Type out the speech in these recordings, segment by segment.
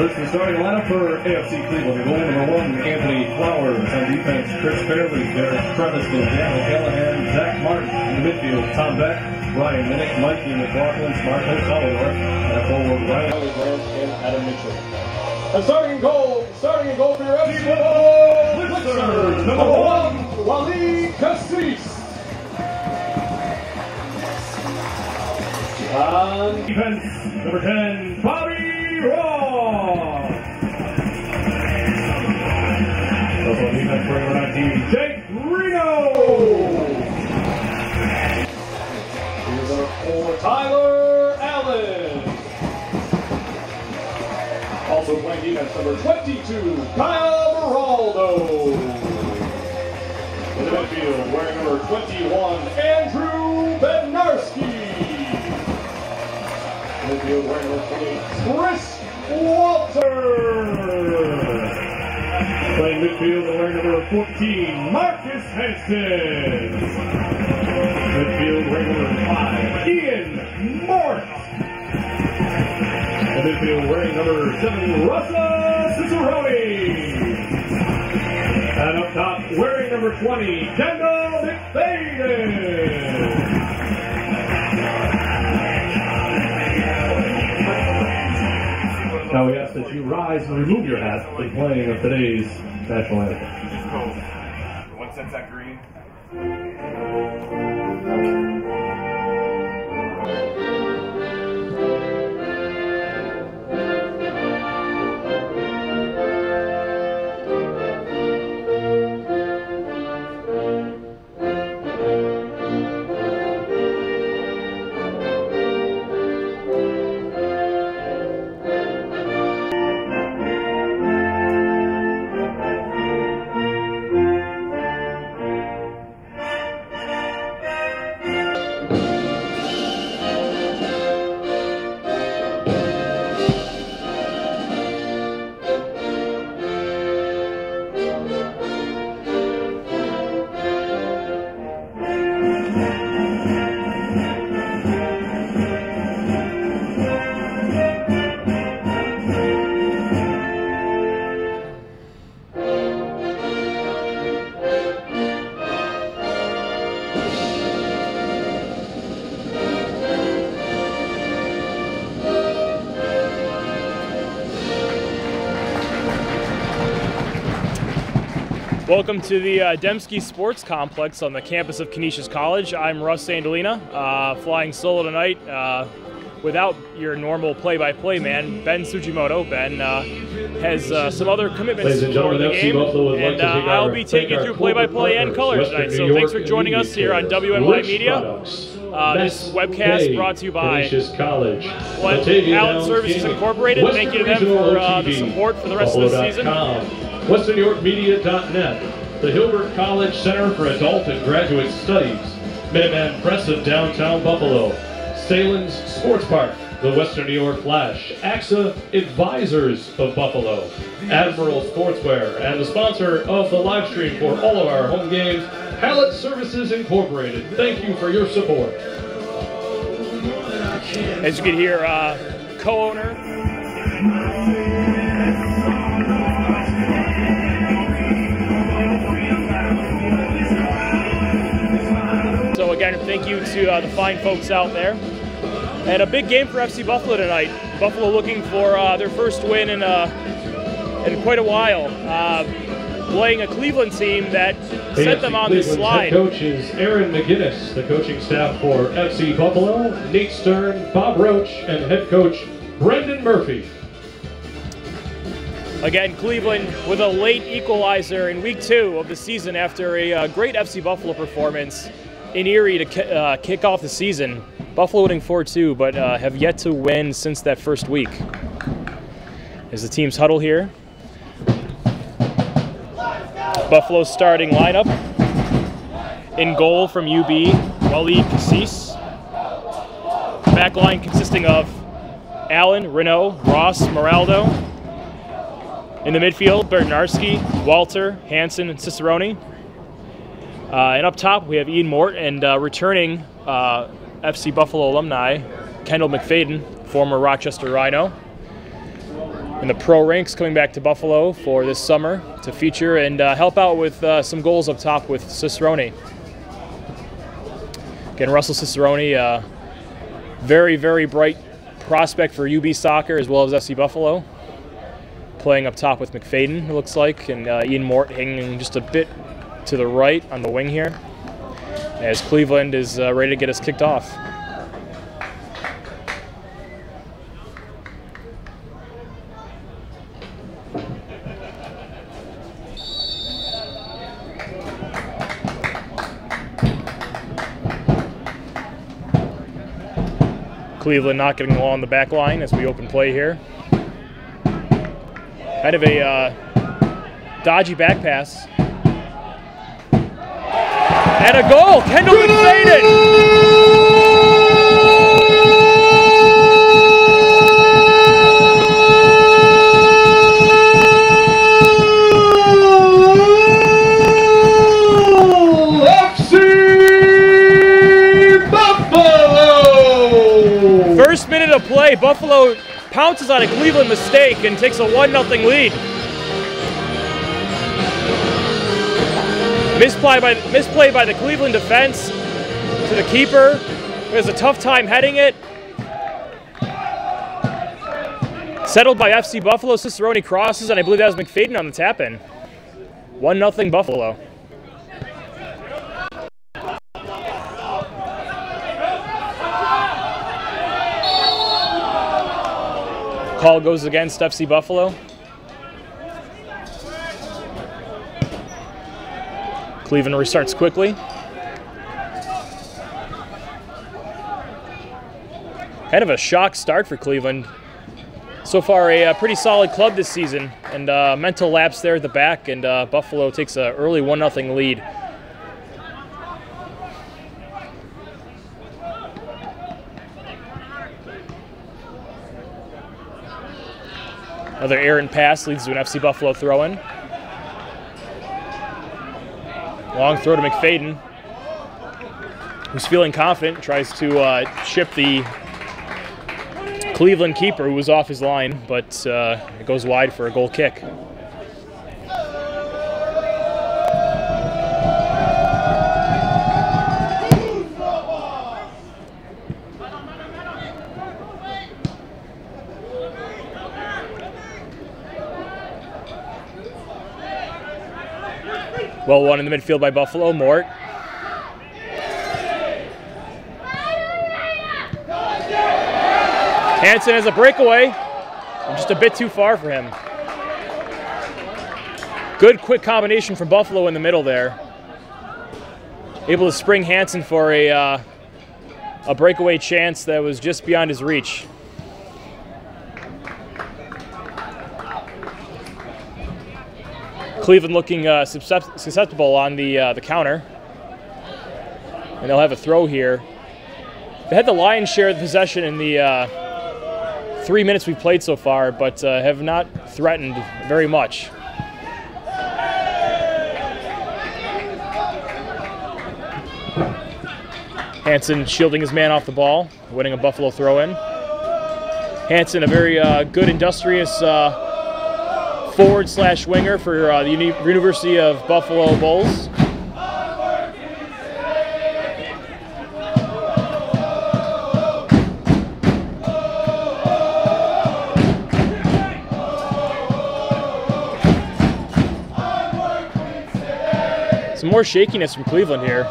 This is the starting lineup for AFC Cleveland. Goal number 1, Anthony Flowers. On defense, Chris Fairley, Derek Previs, Daniel Callahan, Zach Martin. In the midfield, Tom Beck, Ryan Minnick, Mikey McLaughlin, Martin Collier, and forward Ryan Grant and Adam Mitchell. And starting in goal for your FC Blitzers, number 1, Waleed Cassis. On defense, number 10, Bobby Ross. Also on defense for number 19, Jake Reno. Here's number 4, Tyler Allen. Also playing defense, number 22, Kyle Beraldo. In the midfield, wearing number 21, Andrew Bednarski. Midfield wearing number 28, Chris Walter. Playing midfield and wearing number 14, Marcus Hanson. Midfield wearing number 5, Ian Mort. And midfield wearing number 7, Russa Cicerone. And up top wearing number 20, Kendall McFadden. Now we ask that you rise and remove your hat in playing of today's national anthem. One sets that green. Welcome to the Dembski Sports Complex on the campus of Canisius College. I'm Russ Sandolina, flying solo tonight without your normal play-by-play man, Ben Sujimoto. Ben has some other commitments for the game, and I'll be taking you through play-by-play and color tonight. So thanks for joining us here on WMY Media. This webcast brought to you by Talent Services Incorporated. Thank you to them for the support for the rest of the season. WesternNewYorkMedia.net, the Hilbert College Center for Adult and Graduate Studies, Minuteman Press of downtown Buffalo, Salem's Sports Park, the Western New York Flash, AXA Advisors of Buffalo, Admiral Sportswear, and the sponsor of the live stream for all of our home games, Talent Services Incorporated. Thank you for your support. As you can hear, co-owner So again, thank you to the fine folks out there. And a big game for FC Buffalo tonight. Buffalo looking for their first win in quite a while. Playing a Cleveland team that sent them on this slide. Head coach is Aaron McGinnis. The coaching staff for FC Buffalo, Nate Stern, Bob Roach, and head coach Brendan Murphy. Again, Cleveland with a late equalizer in week 2 of the season after a great FC Buffalo performance in Erie to kick off the season. Buffalo winning 4-2, but have yet to win since that first week. As the teams huddle here. Buffalo's starting lineup. In goal from UB, Waleed Cassis. Back line consisting of Allen, Renault, Ross, Moraldo. In the midfield, Bednarski, Walter, Hanson, and Cicerone. And up top, we have Ian Mort and returning FC Buffalo alumni, Kendall McFadden, former Rochester Rhino. in the pro ranks, coming back to Buffalo for this summer to feature and help out with some goals up top with Cicerone. Again, Russell Cicerone, very, very bright prospect for UB Soccer as well as FC Buffalo. Playing up top with McFadden, it looks like, and Ian Mort hanging just a bit to the right on the wing here, as Cleveland is ready to get us kicked off. Cleveland not getting along the back line as we open play here. Kind of a dodgy back pass. And a goal! Kendall McFadden! First minute of play, Buffalo pounces on a Cleveland mistake and takes a 1-0 lead. Misplay by the Cleveland defense to the keeper, who has a tough time heading it. Settled by FC Buffalo. Cicerone crosses, and I believe that was McFadden on the tap-in. 1-0 Buffalo. Call goes against FC Buffalo. Cleveland restarts quickly. Kind of a shock start for Cleveland. So far a pretty solid club this season, and mental lapse there at the back, and Buffalo takes an early 1-0 lead. Another errant pass leads to an FC Buffalo throw-in. Long throw to McFadden, who's feeling confident, tries to chip the Cleveland keeper who was off his line, but it goes wide for a goal kick. Well won in the midfield by Buffalo. Mort. Hansen has a breakaway. Just a bit too far for him. Good quick combination from Buffalo in the middle there. Able to spring Hansen for a breakaway chance that was just beyond his reach. Cleveland looking susceptible on the counter, and they'll have a throw here. They had the lion's share of the possession in the 3 minutes we've played so far, but have not threatened very much. Hansen shielding his man off the ball, winning a Buffalo throw-in. Hansen, a very good, industrious forward/winger for the University of Buffalo Bulls. Some more shakiness from Cleveland here.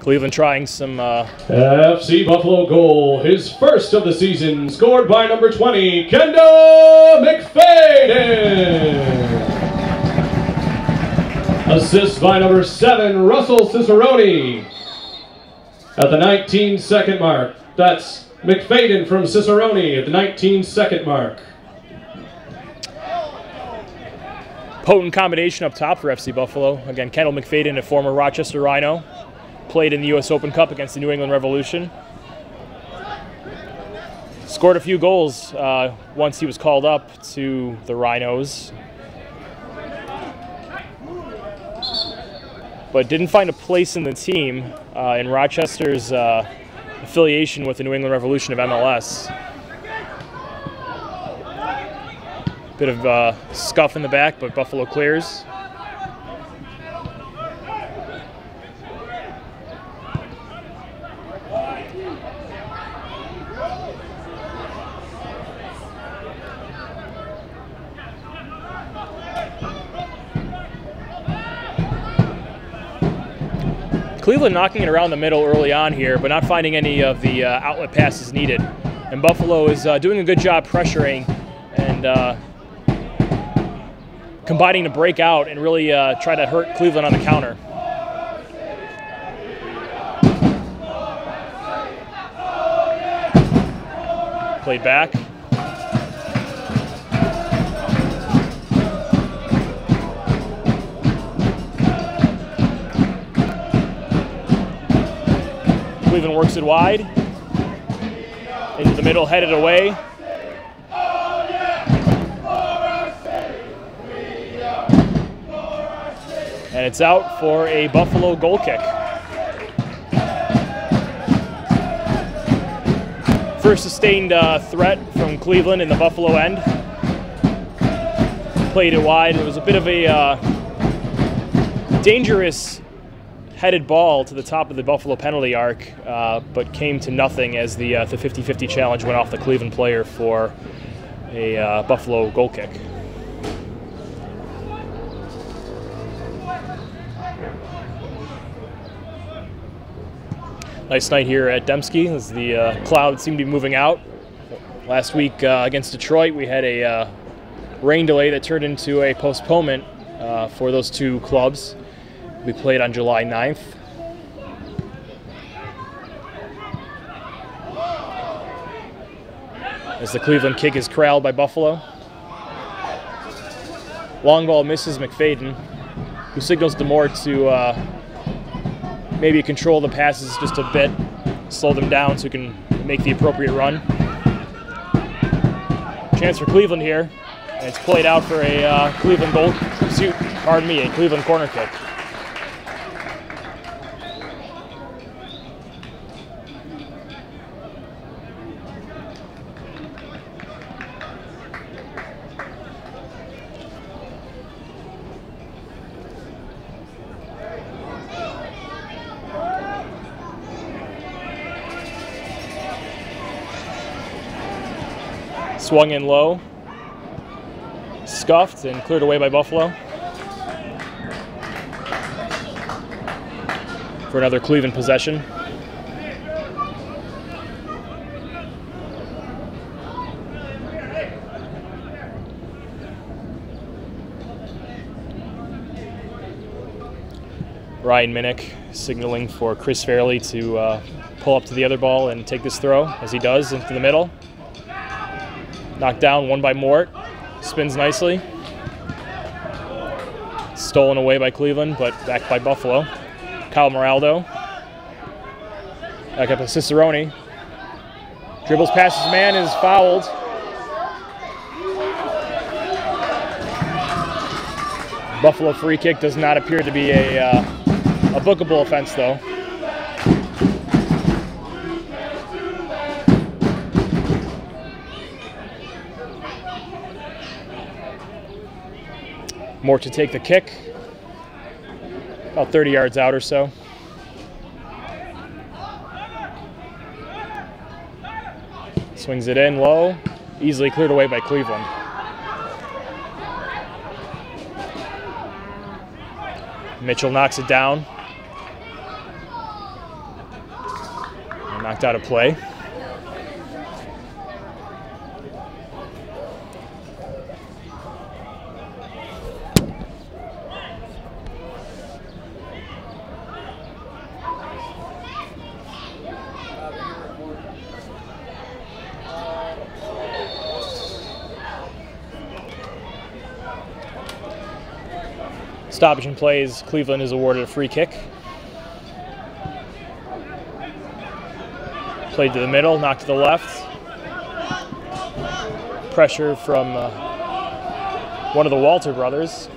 Cleveland trying some... FC Buffalo goal, his first of the season, scored by number 20, Kendall McFadden. Assist by number 7, Russell Cicerone. At the 19-second mark. That's McFadden from Cicerone at the 19-second mark. Potent combination up top for FC Buffalo. Again, Kendall McFadden, a former Rochester Rhino, played in the U.S. Open Cup against the New England Revolution. Scored a few goals once he was called up to the Rhinos, but didn't find a place in the team in Rochester's affiliation with the New England Revolution of MLS. Bit of scuff in the back, but Buffalo clears. Cleveland knocking it around the middle early on here, but not finding any of the outlet passes needed. And Buffalo is doing a good job pressuring and combining to break out and really try to hurt Cleveland on the counter. Played back. Cleveland works it wide. Into the middle, headed away. And it's out for a Buffalo goal kick. First sustained threat from Cleveland in the Buffalo end. Played it wide. It was a bit of a dangerous headed ball to the top of the Buffalo penalty arc, but came to nothing as the 50-50 challenge went off the Cleveland player for a Buffalo goal kick. Nice night here at Dembski as the clouds seem to be moving out. Last week against Detroit, we had a rain delay that turned into a postponement for those two clubs. We played on July 9th. As the Cleveland kick is corralled by Buffalo. Long ball misses McFadden, who signals DeMore to maybe control the passes just a bit, slow them down so he can make the appropriate run. Chance for Cleveland here, and it's played out for a Cleveland a Cleveland corner kick. Swung in low, scuffed, and cleared away by Buffalo. For another Cleveland possession. Ryan Minnick signaling for Chris Fairley to pull up to the other ball and take this throw, as he does, into the middle. Knocked down, one by Mort. Spins nicely. Stolen away by Cleveland, but back by Buffalo. Kyle Moraldo. Back up to Cicerone. Dribbles past his man, is fouled. Buffalo free kick does not appear to be a bookable offense, though. More to take the kick, about 30 yards out or so. Swings it in low, easily cleared away by Cleveland. Mitchell knocks it down. And knocked out of play. stoppage in play as Cleveland is awarded a free kick. Played to the middle, knocked to the left. Pressure from one of the Walter brothers.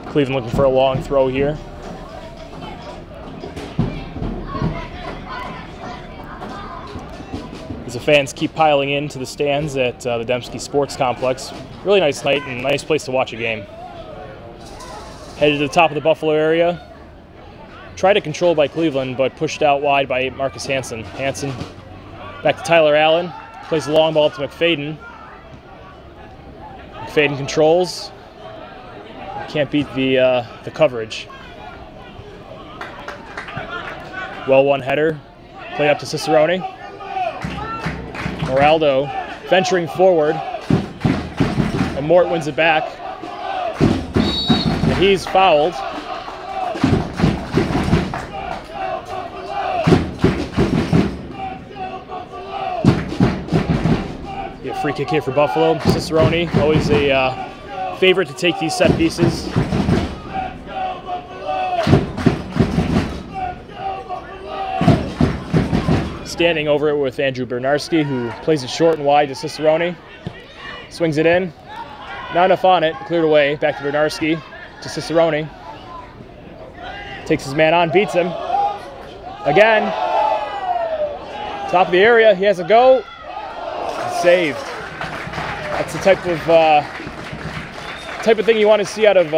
Cleveland looking for a long throw here. As the fans keep piling into the stands at the Dembski Sports Complex. Really nice night and nice place to watch a game. Headed to the top of the Buffalo area. Tried to control by Cleveland, but pushed out wide by Marcus Hansen. Hansen back to Tyler Allen. Plays the long ball to McFadden. McFadden controls. Can't beat the coverage. Well won header. Played up to Cicerone. Moraldo venturing forward. And Mort wins it back. And he's fouled. Get a free kick here for Buffalo. Cicerone, always a favorite to take these set pieces. Standing over it with Andrew Bernarski, who plays it short and wide to Cicerone. Swings it in. Not enough on it. Cleared away. Back to Bernarski. To Cicerone. Takes his man on. Beats him. Again. Top of the area. He has a go. Saved. That's the type of thing you want to see out of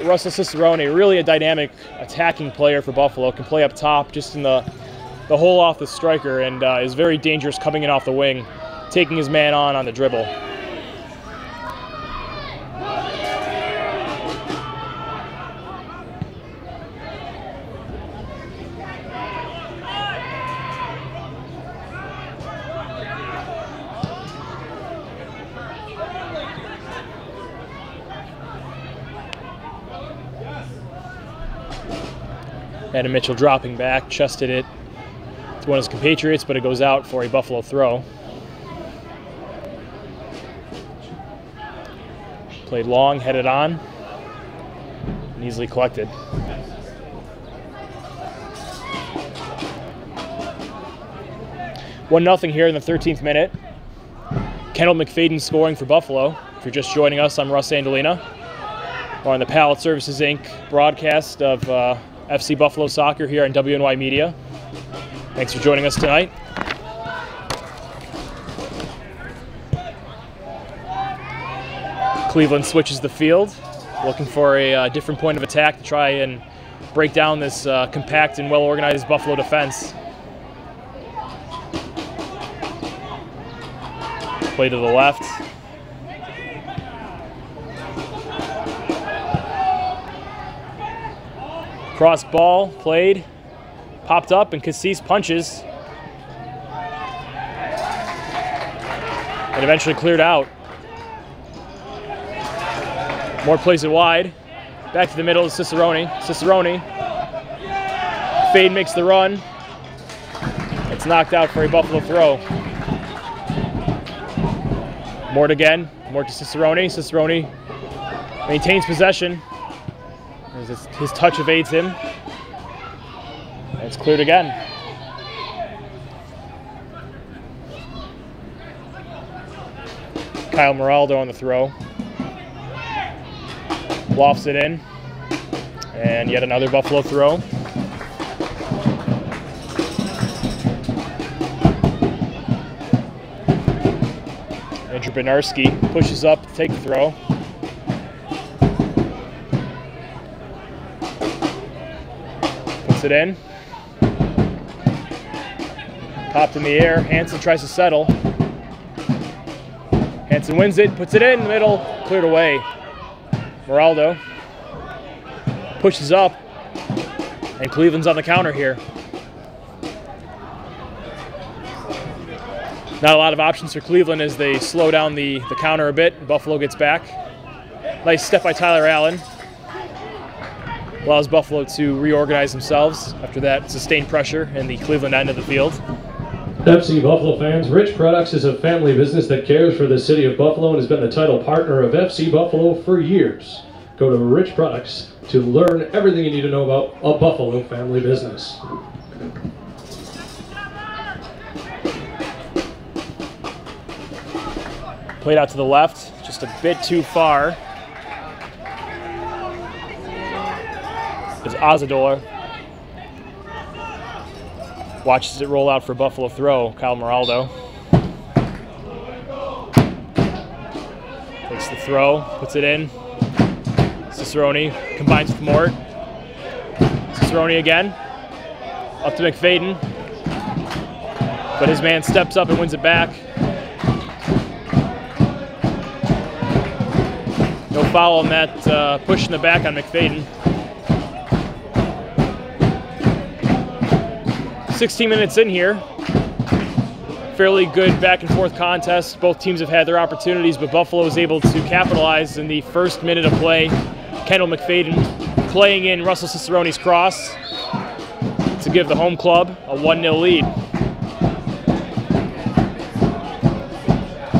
Russell Cicerone. Really a dynamic attacking player for Buffalo. Can play up top just in the hole off the striker, and is very dangerous coming in off the wing, taking his man on the dribble. Adam Mitchell dropping back, chested it to one of his compatriots, but it goes out for a Buffalo throw. Played long, headed on, and easily collected. One 0 here in the 13th minute. Kendall McFadden scoring for Buffalo. If you're just joining us, I'm Russ Sandolina. We're on the Pallet Services Inc. broadcast of FC Buffalo Soccer here on WNY Media. Thanks for joining us tonight. Cleveland switches the field, looking for a different point of attack to try and break down this compact and well-organized Buffalo defense. Play to the left. Cross ball, played, popped up, and Cassis punches. And eventually cleared out. Moore plays it wide. Back to the middle of Cicerone. Cicerone. Fade makes the run. It's knocked out for a Buffalo throw. Mort again. Mort to Cicerone. Cicerone maintains possession. His touch evades him. And it's cleared again. Kyle Moraldo on the throw. Lofts it in. And yet another Buffalo throw. Andrew Bernarski pushes up to take the throw. Puts it in. Popped in the air. Hansen tries to settle. Hansen wins it, puts it in the middle, cleared away. Moraldo pushes up, and Cleveland's on the counter here. Not a lot of options for Cleveland as they slow down the counter a bit. Buffalo gets back. Nice step by Tyler Allen. Allows Buffalo to reorganize themselves after that sustained pressure in the Cleveland end of the field. FC Buffalo fans, Rich Products is a family business that cares for the city of Buffalo and has been the title partner of FC Buffalo for years. Go to Rich Products to learn everything you need to know about a Buffalo family business. Played out to the left, just a bit too far. It's Azador. Watches it roll out for Buffalo throw. Kyle Moraldo takes the throw, puts it in. Cicerone combines with Mort. Cicerone again. Up to McFadden. But his man steps up and wins it back. No foul on that push in the back on McFadden. 16 minutes in here. Fairly good back and forth contest. Both teams have had their opportunities, but Buffalo was able to capitalize in the first minute of play. Kendall McFadden playing in Russell Cicerone's cross to give the home club a 1-0 lead.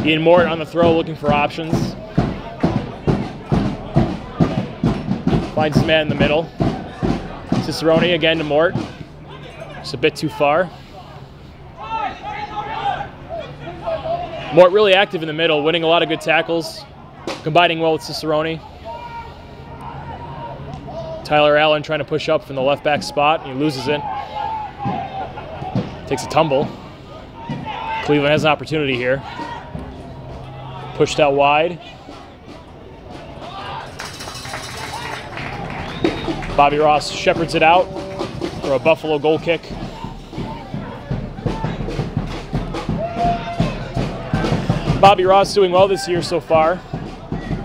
Ian Mort on the throw looking for options. Finds his man in the middle. Cicerone again to Mort. Just a bit too far. Mort really active in the middle, winning a lot of good tackles, combining well with Cicerone. Tyler Allen trying to push up from the left back spot. He loses it. Takes a tumble. Cleveland has an opportunity here. Pushed out wide. Bobby Ross shepherds it out for a Buffalo goal kick. Bobby Ross doing well this year so far.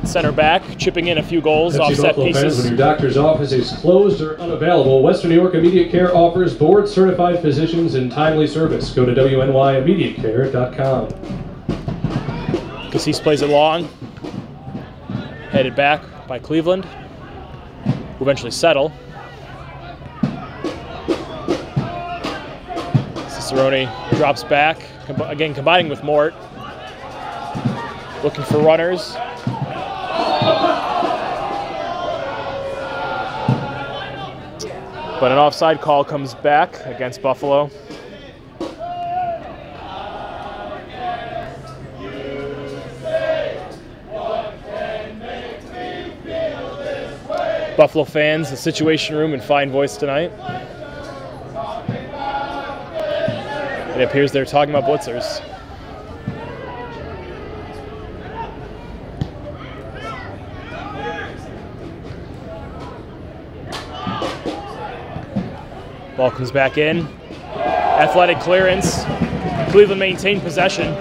Center back, chipping in a few goals off set pieces. Fans, when your doctor's office is closed or unavailable, Western New York Immediate Care offers board-certified physicians and timely service. Go to WNYimmediatecare.com. Cassis plays it long. Headed back by Cleveland. Who eventually settle. Cicerone drops back, again combining with Mort. Looking for runners. But an offside call comes back against Buffalo. Buffalo fans, the Situation Room in fine voice tonight. It appears they're talking about blitzers. Ball comes back in. Athletic clearance. Cleveland maintained possession.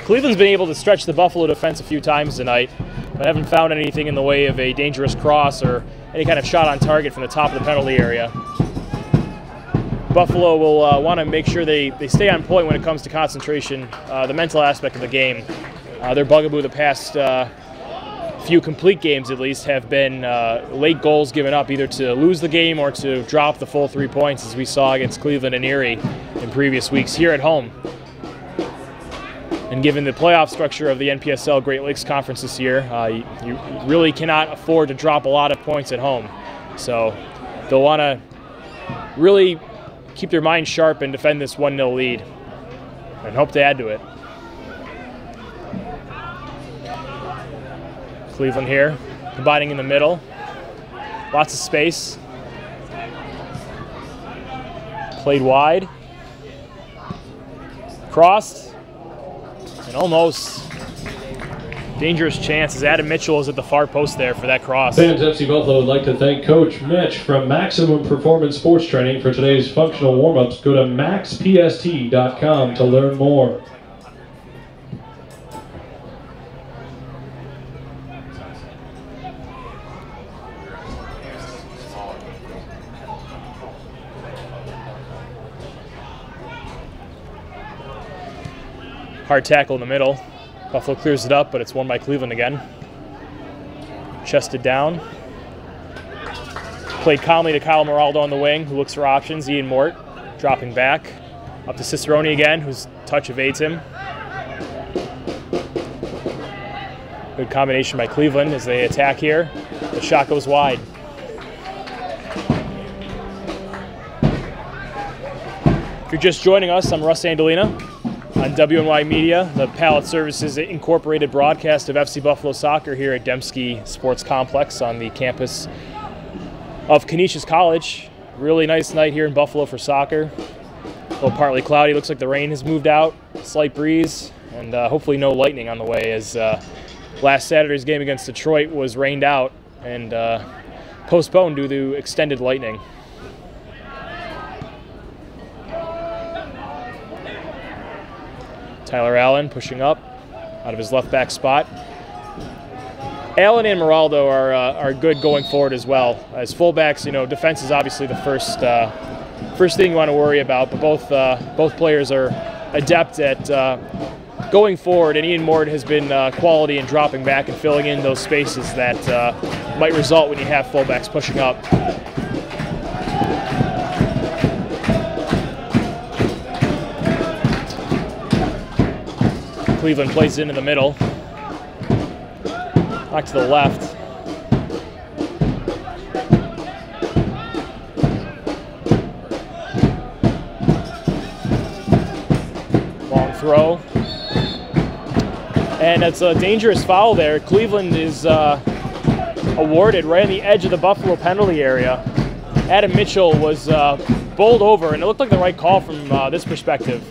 Cleveland's been able to stretch the Buffalo defense a few times tonight, but haven't found anything in the way of a dangerous cross or any kind of shot on target from the top of the penalty area. Buffalo will want to make sure they stay on point when it comes to concentration, the mental aspect of the game. Their bugaboo the past few complete games, at least, have been late goals given up, either to lose the game or to drop the full 3 points, as we saw against Cleveland and Erie in previous weeks here at home. And given the playoff structure of the NPSL Great Lakes Conference this year, you really cannot afford to drop a lot of points at home. So they'll want to really keep their minds sharp and defend this 1-0 lead and hope to add to it. Cleveland here, combining in the middle. Lots of space. Played wide. Crossed. And almost dangerous chance as Adam Mitchell is at the far post there for that cross. Fans, FC Buffalo would like to thank Coach Mitch from Maximum Performance Sports Training for today's functional warm-ups. Go to maxpst.com to learn more. Hard tackle in the middle. Buffalo clears it up, but it's won by Cleveland again. Chested down. Played calmly to Kyle Moraldo on the wing, who looks for options. Ian Mort dropping back. Up to Cicerone again, whose touch evades him. Good combination by Cleveland as they attack here. The shot goes wide. If you're just joining us, I'm Russ Andolina on WNY Media, the Pallet Services Incorporated broadcast of FC Buffalo soccer here at Dembski Sports Complex on the campus of Canisius College. Really nice night here in Buffalo for soccer. A little partly cloudy, looks like the rain has moved out, slight breeze, and hopefully no lightning on the way, as last Saturday's game against Detroit was rained out and postponed due to extended lightning. Tyler Allen pushing up out of his left back spot. Allen and Moraldo are good going forward as well. As fullbacks, you know, defense is obviously the first thing you want to worry about, but both players are adept at going forward, and Ian Mort has been quality in dropping back and filling in those spaces that might result when you have fullbacks pushing up. Cleveland plays it in the middle. Back to the left. Long throw. And it's a dangerous foul there. Cleveland is awarded right on the edge of the Buffalo penalty area. Adam Mitchell was bowled over, and it looked like the right call from this perspective.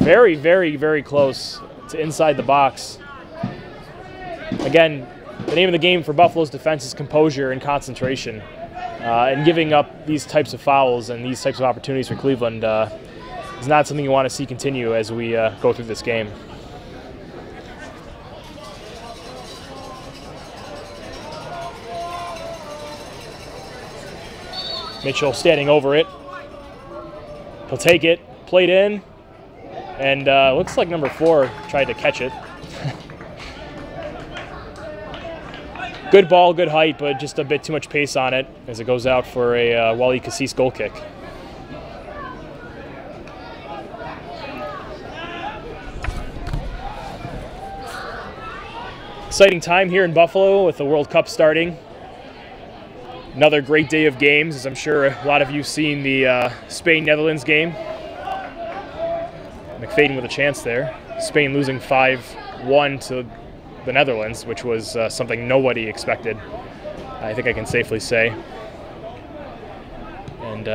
Very, very, very close to inside the box. Again, the name of the game for Buffalo's defense is composure and concentration. And giving up these types of fouls and these types of opportunities for Cleveland is not something you want to see continue as we go through this game. Mitchell standing over it. He'll take it, played in, and looks like number 4 tried to catch it. Good ball, good height, but just a bit too much pace on it as it goes out for a Wally Cassis goal kick. Exciting time here in Buffalo with the World Cup starting. Another great day of games, as I'm sure a lot of you have seen the Spain-Netherlands game. McFadden with a chance there. Spain losing 5-1 to the Netherlands, which was something nobody expected, I think I can safely say. And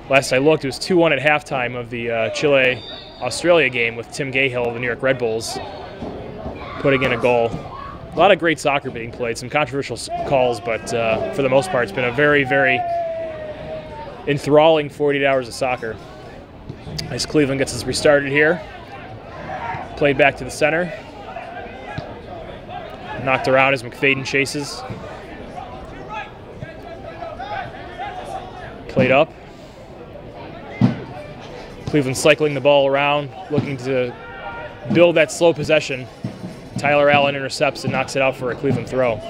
last I looked, it was 2-1 at halftime of the Chile-Australia game with Tim Cahill of the New York Red Bulls putting in a goal. A lot of great soccer being played, some controversial calls, but for the most part, it's been a very, very enthralling 48 hours of soccer. As Cleveland gets us restarted here. Played back to the center. Knocked around as McFadden chases. Played up. Cleveland cycling the ball around, looking to build that slow possession. Tyler Allen intercepts and knocks it out for a Cleveland throw.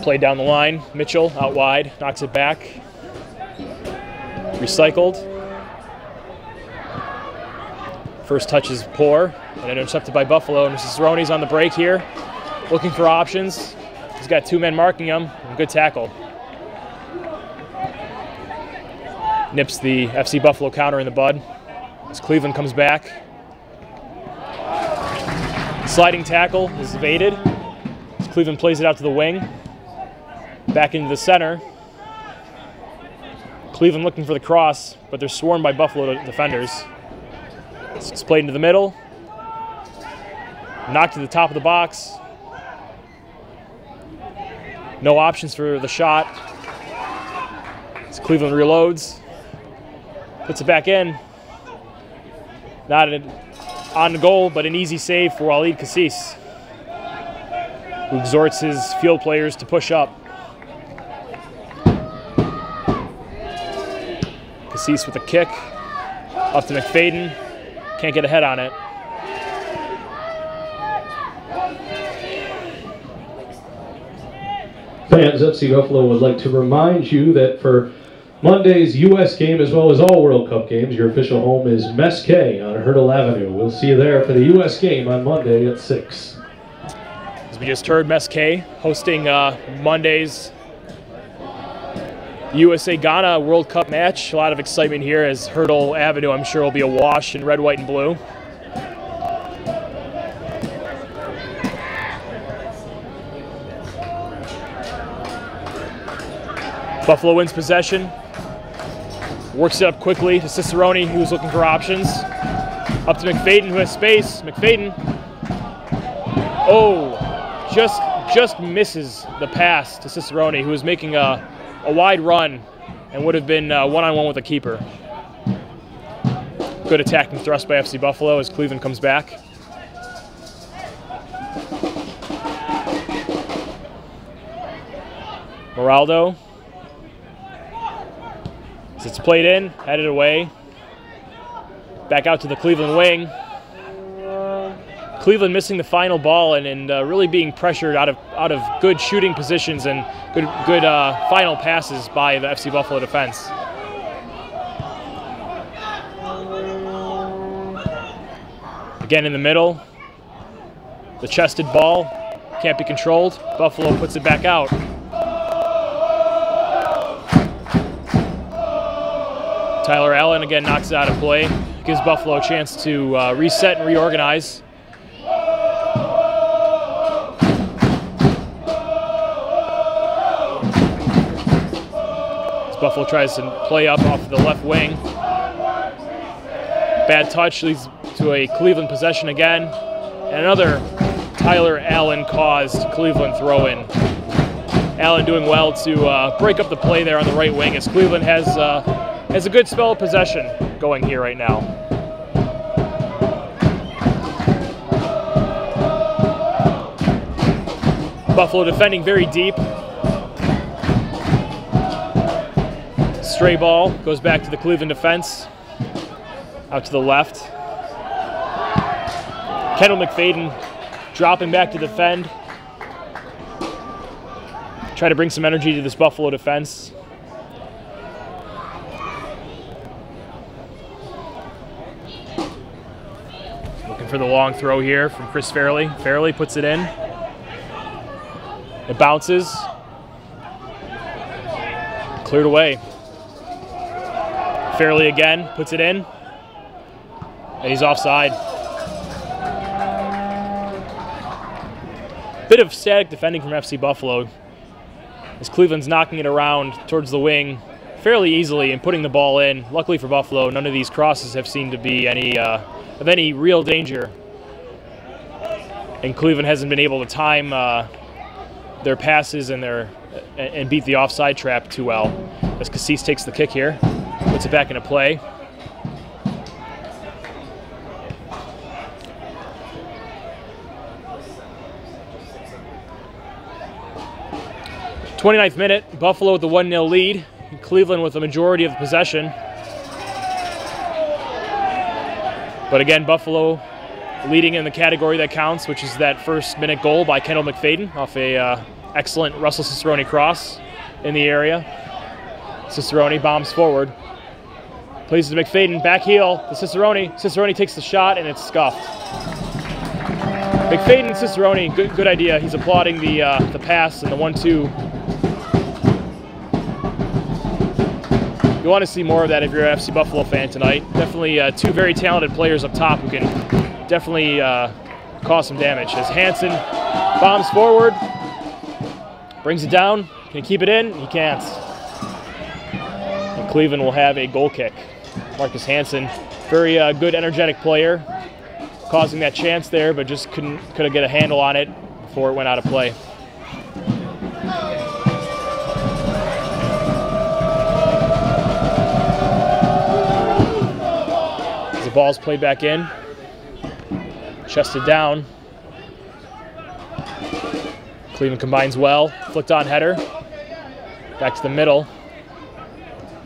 Played down the line. Mitchell out wide, knocks it back. Recycled. First touch is poor, and intercepted by Buffalo. And Cicerone's on the break here, looking for options. He's got 2 men marking him. And good tackle. Nips the FC Buffalo counter in the bud as Cleveland comes back. Sliding tackle is evaded as Cleveland plays it out to the wing. Back into the center. Cleveland looking for the cross, but they're swarmed by Buffalo defenders. It's played into the middle. Knocked to the top of the box. No options for the shot. As Cleveland reloads. Puts it back in. Not on the goal, but an easy save for Wally Cassis, who exhorts his field players to push up. Cassis with a kick. Up to McFadden. Can't get a head on it. Fans, FC Buffalo would like to remind you that for Monday's U.S. game as well as all World Cup games, your official home is Mesquite on Hurdle Avenue. We'll see you there for the U.S. game on Monday at 6. As we just heard, Mesquite hosting Monday's USA-Ghana World Cup match. A lot of excitement here as Hurdle Avenue, I'm sure, will be awash in red, white, and blue. Buffalo wins possession. Works it up quickly to Cicerone, who's looking for options. Up to McFadden, who has space. McFadden. Oh, just misses the pass to Cicerone, who was making a wide run and would have been one-on-one with the keeper. Good attacking thrust by FC Buffalo as Cleveland comes back. Moraldo. As it's played in, headed away. Back out to the Cleveland wing. Cleveland missing the final ball and really being pressured out of good shooting positions and good final passes by the FC Buffalo defense. Again in the middle. The chested ball can't be controlled. Buffalo puts it back out. Tyler Allen again knocks it out of play. Gives Buffalo a chance to reset and reorganize. As Buffalo tries to play up off the left wing. Bad touch leads to a Cleveland possession again. And another Tyler Allen caused Cleveland throw-in. Allen doing well to break up the play there on the right wing as Cleveland has a good spell of possession going here right now. Buffalo defending very deep. Stray ball goes back to the Cleveland defense. Out to the left. Kendall McFadden dropping back to defend. Try to bring some energy to this Buffalo defense. For the long throw here from Chris Fairley. Fairley puts it in. It bounces. Cleared away. Fairley again puts it in. And he's offside. Bit of static defending from FC Buffalo as Cleveland's knocking it around towards the wing fairly easily and putting the ball in. Luckily for Buffalo, none of these crosses have seemed to be of any real danger. And Cleveland hasn't been able to time their passes and beat the offside trap too well. As Cassis takes the kick here, puts it back into play. '29th minute, Buffalo with the 1-0 lead. Cleveland with the majority of the possession. But again, Buffalo leading in the category that counts, which is that first-minute goal by Kendall McFadden off a excellent Russell Cicerone cross in the area. Cicerone bombs forward. Plays to McFadden, back heel to Cicerone. Cicerone takes the shot, and it's scuffed. McFadden, Cicerone, good idea. He's applauding the pass and the 1-2. You want to see more of that if you're an FC Buffalo fan tonight. Definitely two very talented players up top who can definitely cause some damage. As Hansen bombs forward, brings it down. Can he keep it in? He can't. And Cleveland will have a goal kick. Marcus Hansen, very good, energetic player, causing that chance there, but just couldn't get a handle on it before it went out of play. The ball's played back in, chested down. Cleveland combines well, flicked on header, back to the middle,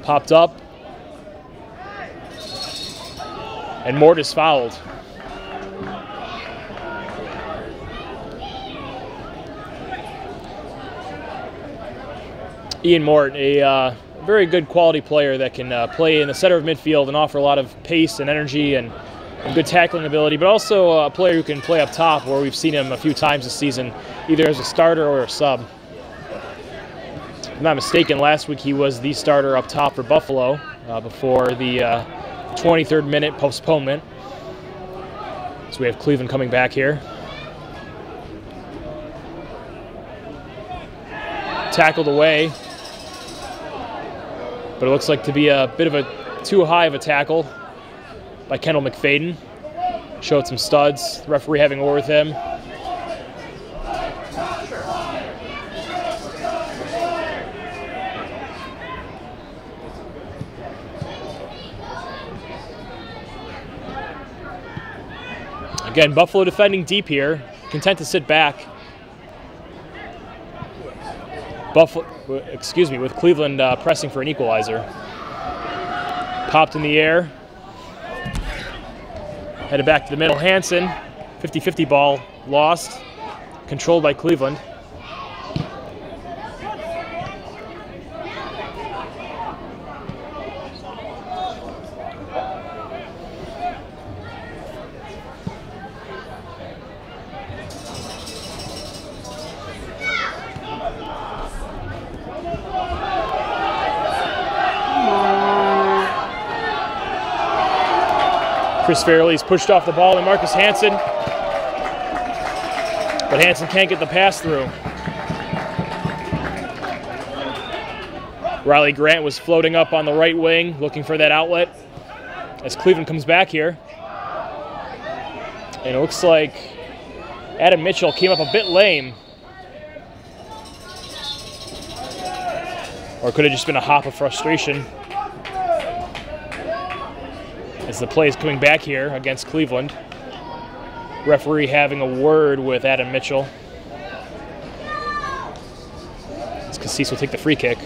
popped up, And Mort is fouled. Ian Mort, a very good quality player that can play in the center of midfield and offer a lot of pace and energy and good tackling ability, but also a player who can play up top, where we've seen him a few times this season, either as a starter or a sub. If I'm not mistaken, last week he was the starter up top for Buffalo before the 23rd minute postponement. So we have Cleveland coming back here. Tackled away, but it looks like to be a bit of a too high of a tackle by Kendall McFadden. Showed some studs. The referee having a word with him. Again, Buffalo defending deep here, content to sit back. With Cleveland pressing for an equalizer. Popped in the air. Headed back to the middle. Hansen, 50-50 ball, lost. Controlled by Cleveland. Chris Fairley's pushed off the ball and Marcus Hansen, but Hansen can't get the pass through. Riley Grant was floating up on the right wing, looking for that outlet as Cleveland comes back here. And it looks like Adam Mitchell came up a bit lame. Or it could have just been a hop of frustration. As the play is coming back here against Cleveland. Referee having a word with Adam Mitchell. As Cassis will take the free kick.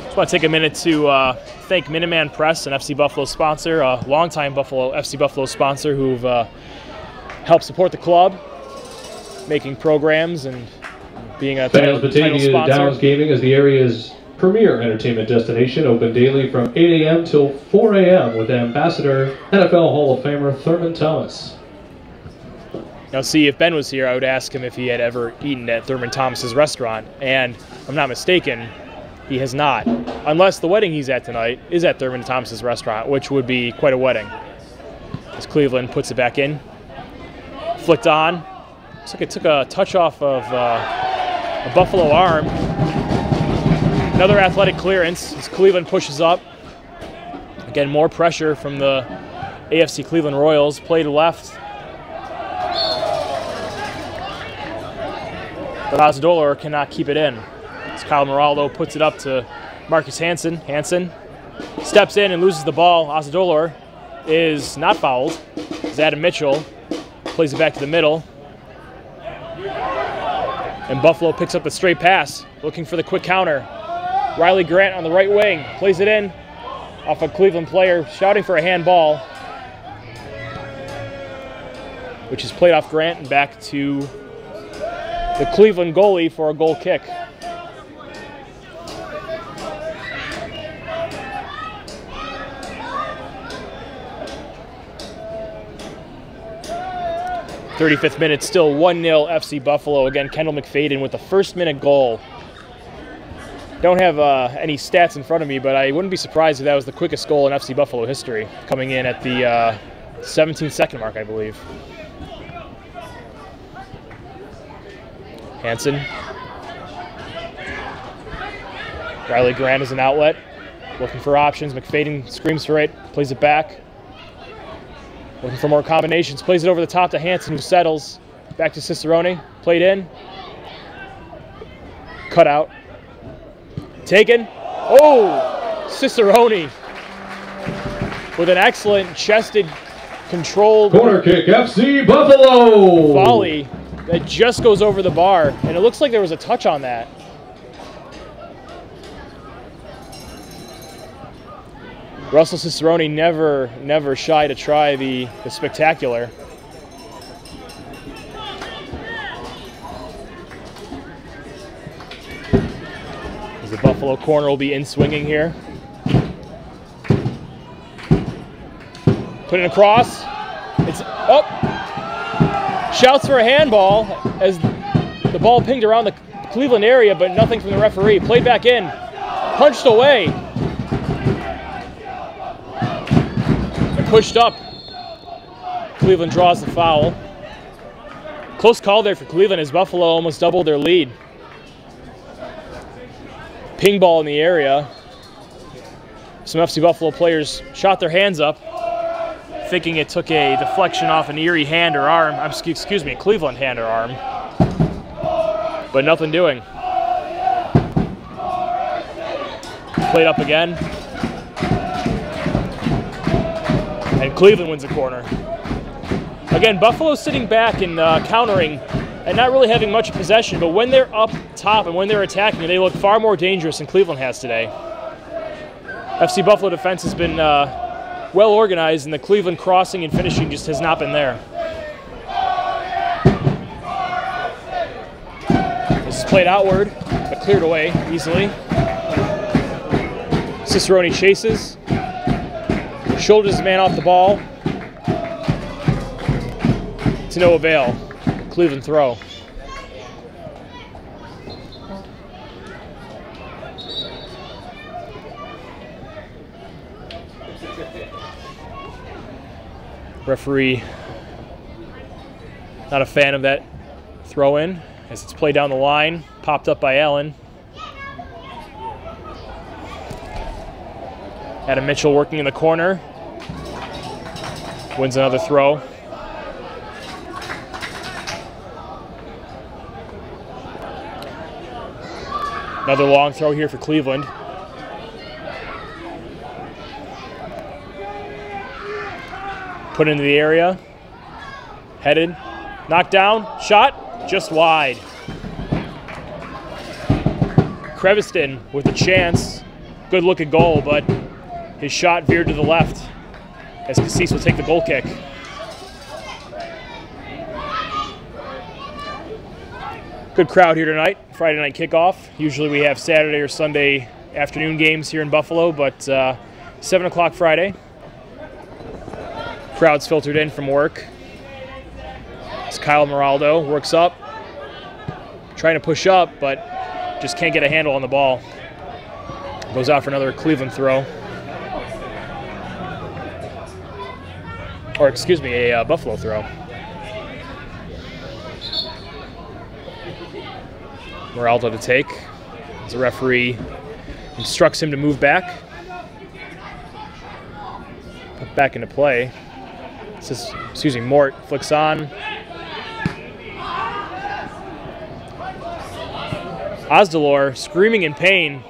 Just want to take a minute to thank Minuteman Press, an FC Buffalo sponsor, a longtime FC Buffalo sponsor who've helped support the club, making programs and being a title sponsor. Downs Gaming is the area's premier entertainment destination, open daily from 8 a.m. till 4 a.m. with Ambassador NFL Hall of Famer Thurman Thomas. Now, see, if Ben was here, I would ask him if he had ever eaten at Thurman Thomas's restaurant, and if I'm not mistaken, he has not, unless the wedding he's at tonight is at Thurman Thomas's restaurant, which would be quite a wedding. As Cleveland puts it back in, flicked on. Looks like it took a touch off of a Buffalo arm. Another athletic clearance as Cleveland pushes up. Again, more pressure from the AFC Cleveland Royals. Played left. But Osadolor cannot keep it in. As Kyle Moraldo puts it up to Marcus Hansen. Hansen steps in and loses the ball. Osadolor is not fouled. As Adam Mitchell plays it back to the middle. And Buffalo picks up a straight pass, looking for the quick counter. Riley Grant on the right wing, plays it in off a Cleveland player, shouting for a handball, which is played off Grant and back to the Cleveland goalie for a goal kick. '35th minute, still 1-0 FC Buffalo. Again, Kendall McFadden with the first-minute goal. Don't have any stats in front of me, but I wouldn't be surprised if that was the quickest goal in FC Buffalo history, coming in at the 17-second mark, I believe. Hansen. Riley Grant is an outlet, looking for options. McFadden screams for it, plays it back. Looking for more combinations, plays it over the top to Hansen, who settles. Back to Cicerone, played in. Cut out. Taken. Oh! Cicerone with an excellent chested, controlled corner kick, FC Buffalo! volley that just goes over the bar, and it looks like there was a touch on that. Russell Cicerone never shy to try the spectacular. As the Buffalo corner will be in swinging here. Put it across. It's up. Shouts for a handball as the ball pinged around the Cleveland area, but nothing from the referee. Played back in. Punched away. And pushed up. Cleveland draws the foul. Close call there for Cleveland as Buffalo almost doubled their lead. Ping ball in the area. Some FC Buffalo players shot their hands up, thinking it took a deflection off an Erie hand or arm. Excuse me, a Cleveland hand or arm. But nothing doing. Played up again. And Cleveland wins the corner. Again, Buffalo sitting back and countering and not really having much possession, but when they're up top and when they're attacking, they look far more dangerous than Cleveland has today. FC Buffalo defense has been well organized, and the Cleveland crossing and finishing just has not been there. This is played outward, but cleared away easily. Cicerone chases, shoulders his man off the ball. To no avail. Cleveland throw. Referee not a fan of that throw in as it's played down the line, popped up by Allen. Adam Mitchell working in the corner. Wins another throw. Another long throw here for Cleveland. Put into the area. Headed. Knocked down. Shot. Just wide. Creviston with a chance. Good looking goal, but his shot veered to the left as Cassis will take the goal kick. Good crowd here tonight, Friday night kickoff. Usually we have Saturday or Sunday afternoon games here in Buffalo, but 7 o'clock Friday. Crowds filtered in from work. As Kyle Moraldo works up, trying to push up, but just can't get a handle on the ball. Goes out for another Cleveland throw. Or excuse me, a Buffalo throw. Moraldo to take as the referee instructs him to move back. Put back into play. Mort flicks on. Ozdalor screaming in pain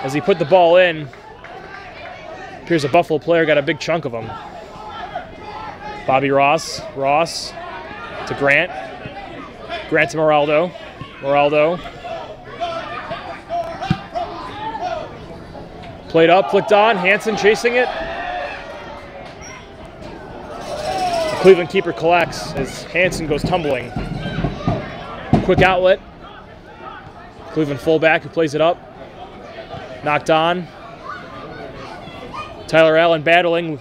as he put the ball in. Appears a Buffalo player got a big chunk of him. Bobby Ross to Grant. Grant to Moraldo. Played up, flicked on, Hansen chasing it. The Cleveland keeper collects as Hansen goes tumbling. Quick outlet. Cleveland fullback who plays it up. Knocked on. Tyler Allen battling.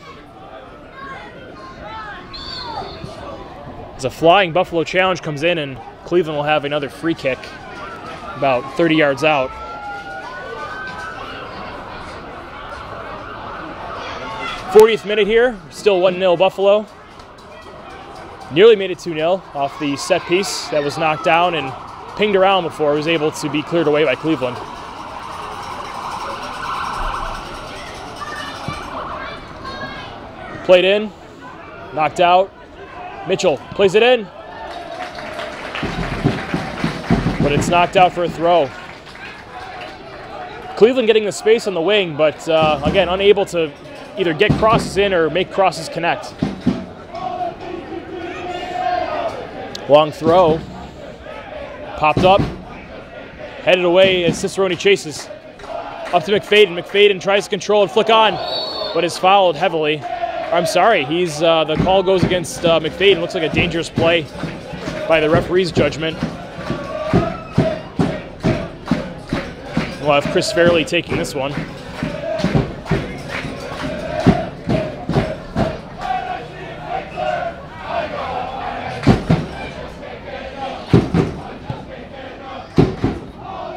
As a flying Buffalo challenge comes in, and Cleveland will have another free kick about 30 yards out. '40th minute here, still 1-0 Buffalo. Nearly made it 2-0 off the set piece that was knocked down and pinged around before it was able to be cleared away by Cleveland. Played in, knocked out. Mitchell plays it in, but it's knocked out for a throw. Cleveland getting the space on the wing, but again, unable to either get crosses in or make crosses connect. Long throw. Popped up. Headed away as Cicerone chases. Up to McFadden. McFadden tries to control and flick on, but is fouled heavily. I'm sorry, the call goes against McFadden. Looks like a dangerous play by the referee's judgment. We'll have Chris Fairley taking this one.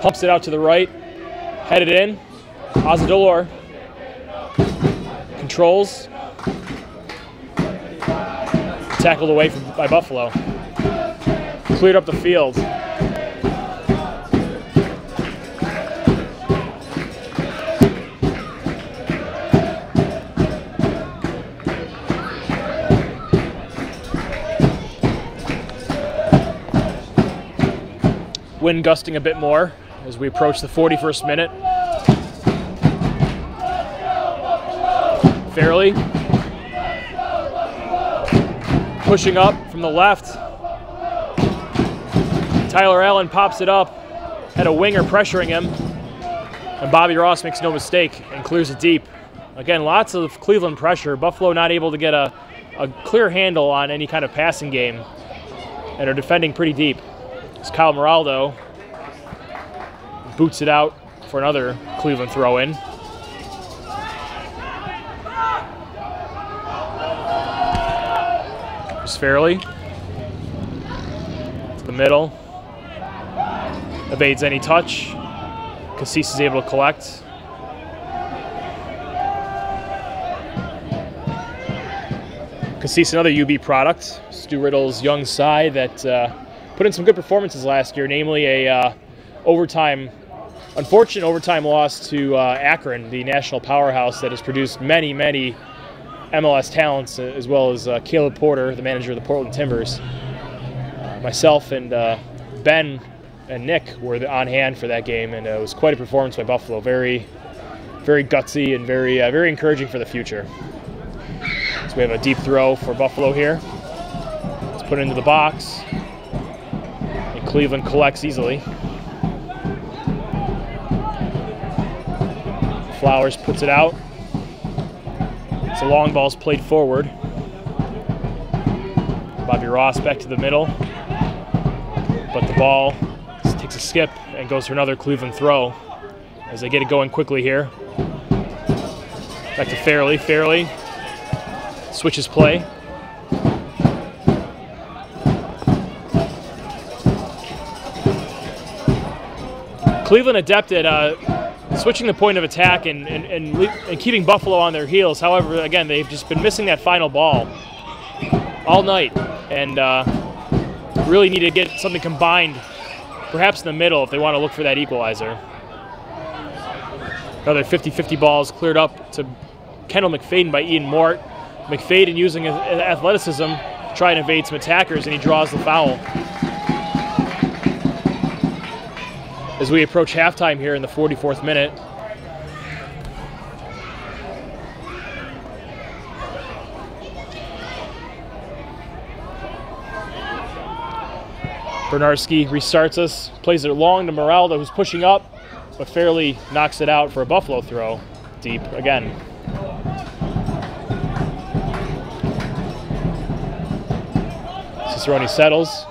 Pumps it out to the right, headed in. Azadolor controls. Tackled away by Buffalo. Cleared up the field. Wind gusting a bit more as we approach the 41st minute. Fairley pushing up from the left. Tyler Allen pops it up. Had a winger pressuring him. And Bobby Ross makes no mistake and clears it deep. Again, lots of Cleveland pressure. Buffalo not able to get a clear handle on any kind of passing game and are defending pretty deep. It's Kyle Moraldo. Boots it out for another Cleveland throw-in. It's Fairley. To the middle. Evades any touch. Cassis is able to collect. Cassis, another UB product. Stu Riddle's young side that put in some good performances last year, namely a unfortunate overtime loss to Akron, the national powerhouse that has produced many, many MLS talents, as well as Caleb Porter, the manager of the Portland Timbers. Myself and Ben and Nick were on hand for that game, and it was quite a performance by Buffalo. Very, very gutsy and very, very encouraging for the future. So we have a deep throw for Buffalo here. It's put into the box. And Cleveland collects easily. Flowers puts it out. So long ball's played forward. Bobby Ross back to the middle. But the ball takes a skip and goes for another Cleveland throw as they get it going quickly here. Back to Fairley. Fairley switches play. Cleveland adept at switching the point of attack and keeping Buffalo on their heels. However, again, they've just been missing that final ball all night and really need to get something combined, perhaps in the middle if they want to look for that equalizer. Another 50-50 balls cleared up to Kendall McFadden by Ian Mort. McFadden using his athleticism to try and evade some attackers, and he draws the foul. As we approach halftime here in the 44th minute. Bernarski restarts us, plays it long to Moraldo, who's pushing up, but Fairley knocks it out for a Buffalo throw deep again. Cicerone settles,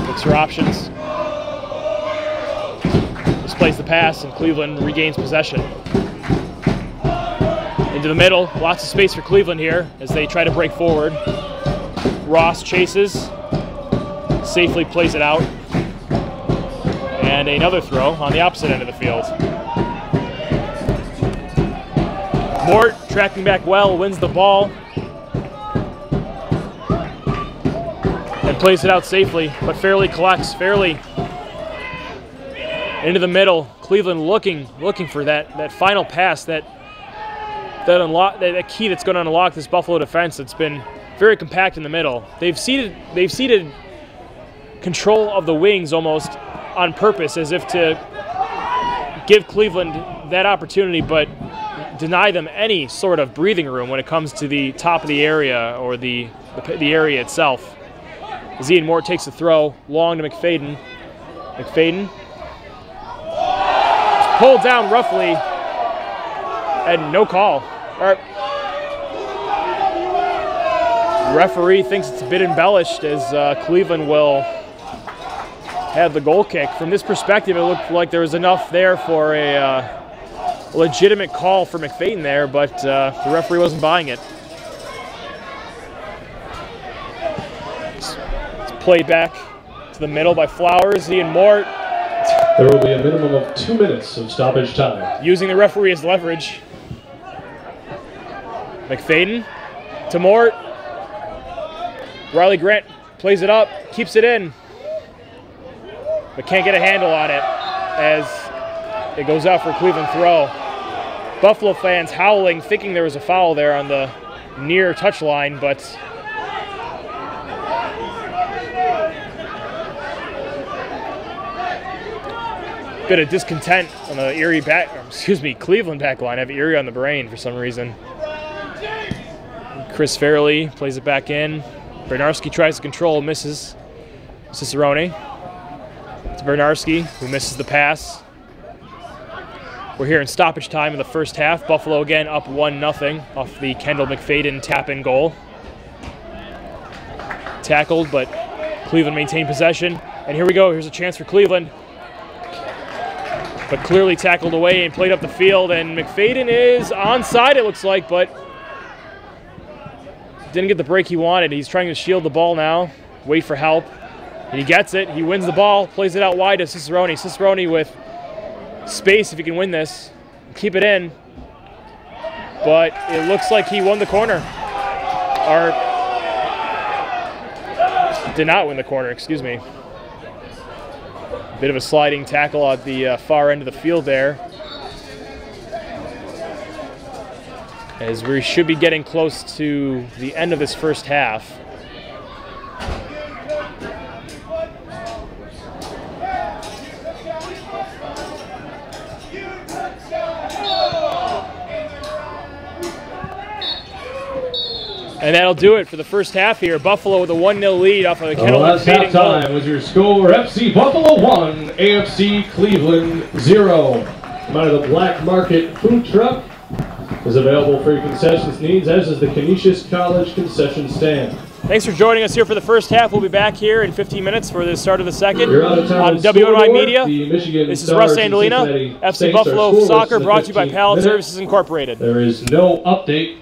looks for options. Plays the pass, and Cleveland regains possession. Into the middle, lots of space for Cleveland here as they try to break forward. Ross chases, safely plays it out, and another throw on the opposite end of the field. Mort tracking back well, wins the ball, and plays it out safely, but Fairley collects. Fairley into the middle. Cleveland looking for that final pass, that key that's going to unlock this Buffalo defense that's been very compact in the middle. They've ceded control of the wings almost on purpose, as if to give Cleveland that opportunity, but deny them any sort of breathing room when it comes to the top of the area or the area itself. Ian Moore takes the throw, long to McFadden. McFadden pulled down roughly, and no call. Referee thinks it's a bit embellished as Cleveland will have the goal kick. From this perspective, it looked like there was enough there for a legitimate call for McFadden there, but the referee wasn't buying it. It's played back to the middle by Flowers. Ian Moore. There will be a minimum of 2 minutes of stoppage time. Using the referee as leverage. McFadden to Mort. Riley Grant plays it up, keeps it in, but can't get a handle on it as it goes out for a Cleveland throw. Buffalo fans howling, thinking there was a foul there on the near touchline, but bit of discontent on the Cleveland back line. I have Erie on the brain for some reason. Chris Fairley plays it back in. Bernarski tries to control, misses. Cicerone. It's Bernarski who misses the pass. We're here in stoppage time in the first half. Buffalo again up 1-0 off the Kendall McFadden tap-in goal. Tackled, but Cleveland maintained possession. And here we go. Here's a chance for Cleveland. But clearly tackled away and played up the field. And McFadden is onside, it looks like, but didn't get the break he wanted. He's trying to shield the ball now, wait for help. And he gets it. He wins the ball, plays it out wide to Cicerone. Cicerone with space if he can win this. Keep it in. But it looks like he won the corner. Or did not win the corner, excuse me. Bit of a sliding tackle at the far end of the field there. As we should be getting close to the end of this first half. And that'll do it for the first half here. Buffalo with a 1-0 lead off of the Kendall McFadden goal. Last halftime was your score: FC Buffalo 1, AFC Cleveland 0. Come out of the Black Market food truck is available for your concessions needs, as is the Canisius College concession stand. Thanks for joining us here for the first half. We'll be back here in 15 minutes for the start of the second on WNY scoreboard, Media. This is Russ Andolina. FC Buffalo Soccer brought to you by Pallet Services Incorporated. There is no update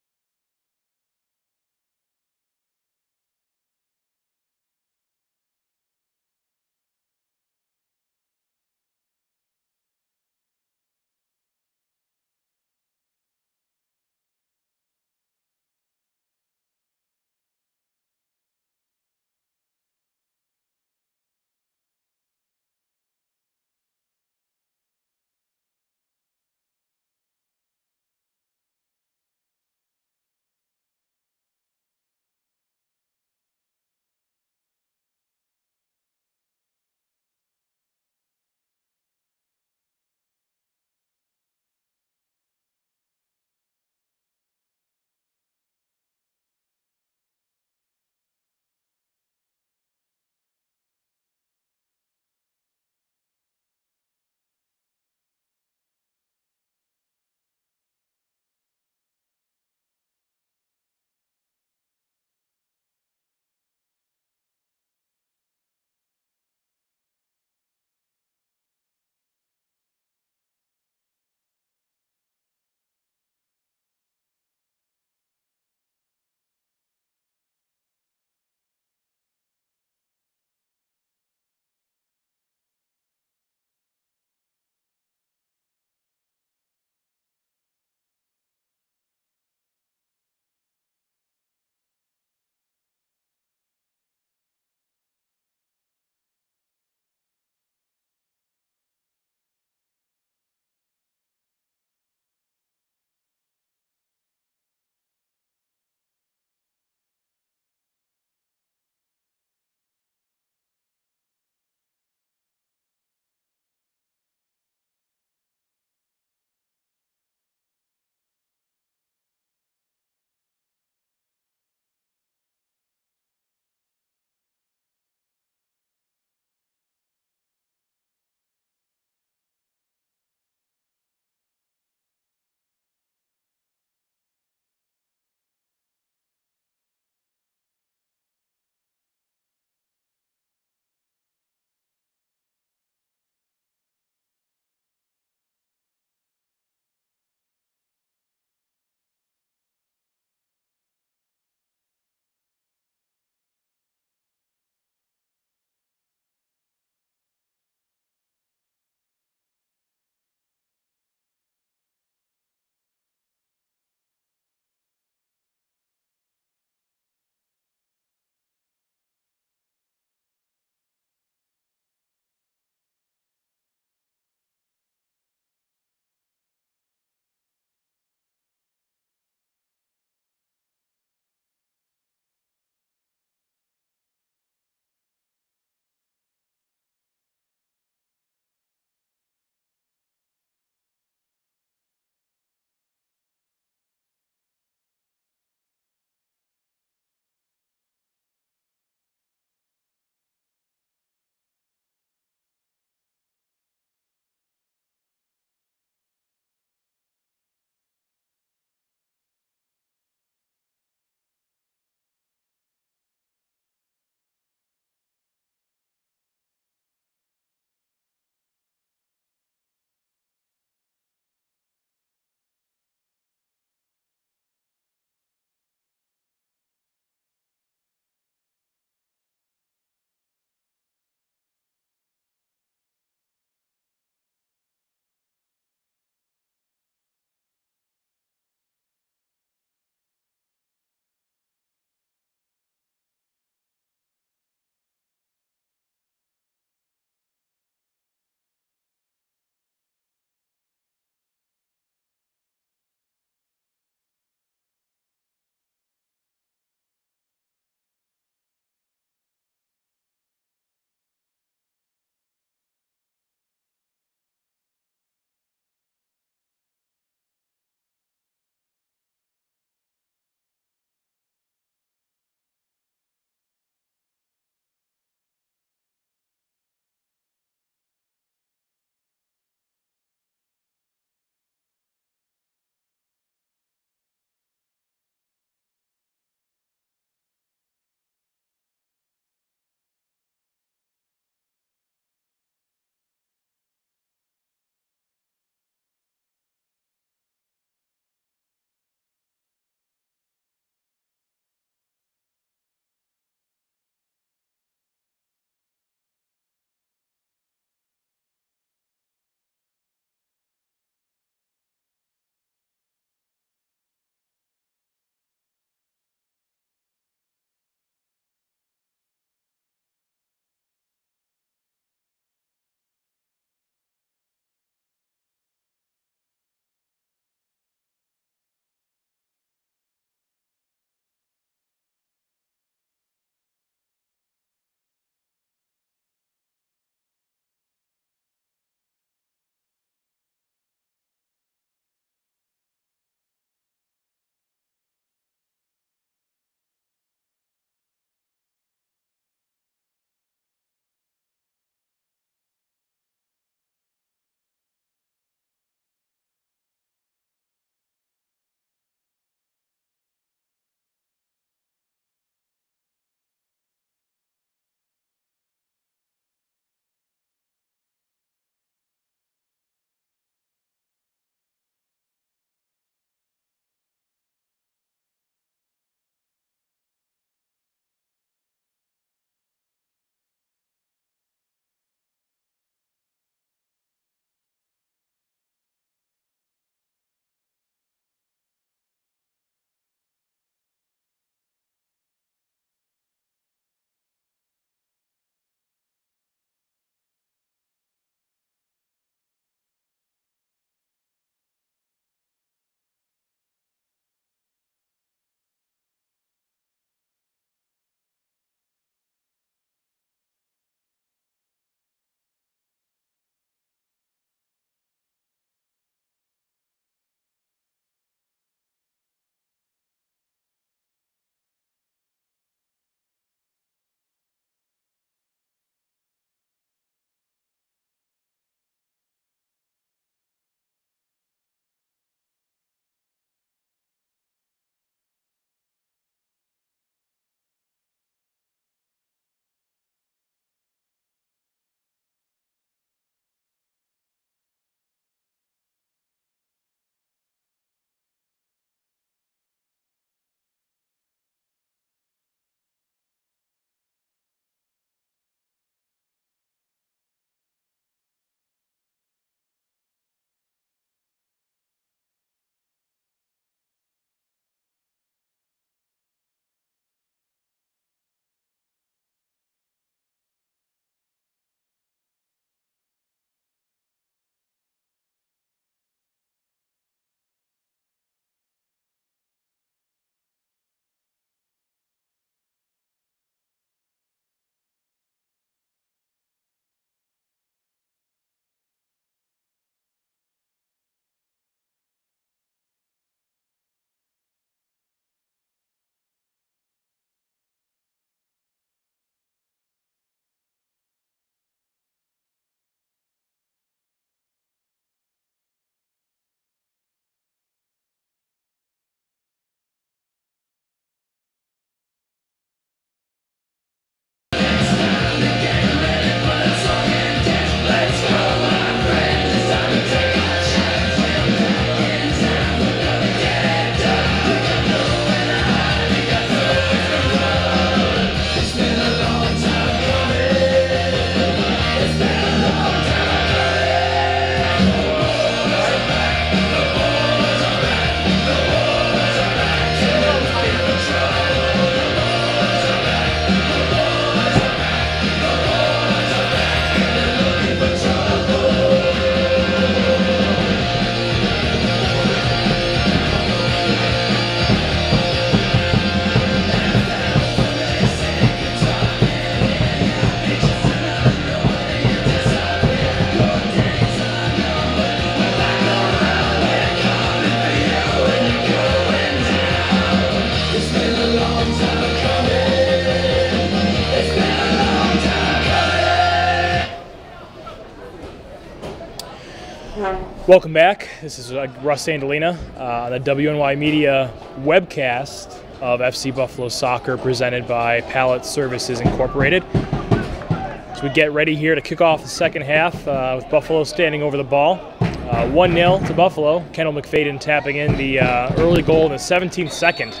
Welcome back. This is Russ Sandolina on the WNY Media webcast of FC Buffalo Soccer presented by Pallet Services Incorporated. So we get ready here to kick off the second half with Buffalo standing over the ball. 1-0 to Buffalo. Kendall McFadden tapping in the early goal in the 17th second.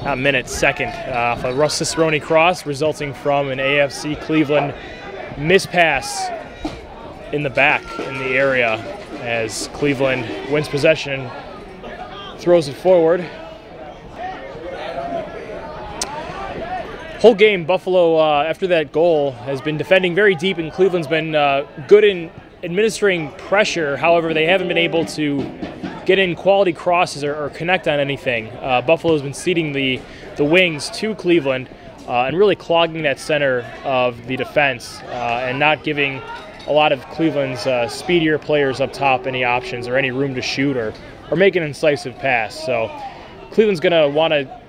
Not minute, second. Off a Russ Cicerone cross resulting from an AFC Cleveland mispass in the back in the area as Cleveland wins possession and throws it forward. Whole game, Buffalo, after that goal, has been defending very deep, and Cleveland's been good in administering pressure. However, they haven't been able to get in quality crosses or connect on anything. Buffalo's been ceding the wings to Cleveland and really clogging that center of the defense and not giving a lot of Cleveland's speedier players up top any options or any room to shoot or make an incisive pass. So Cleveland's going to want to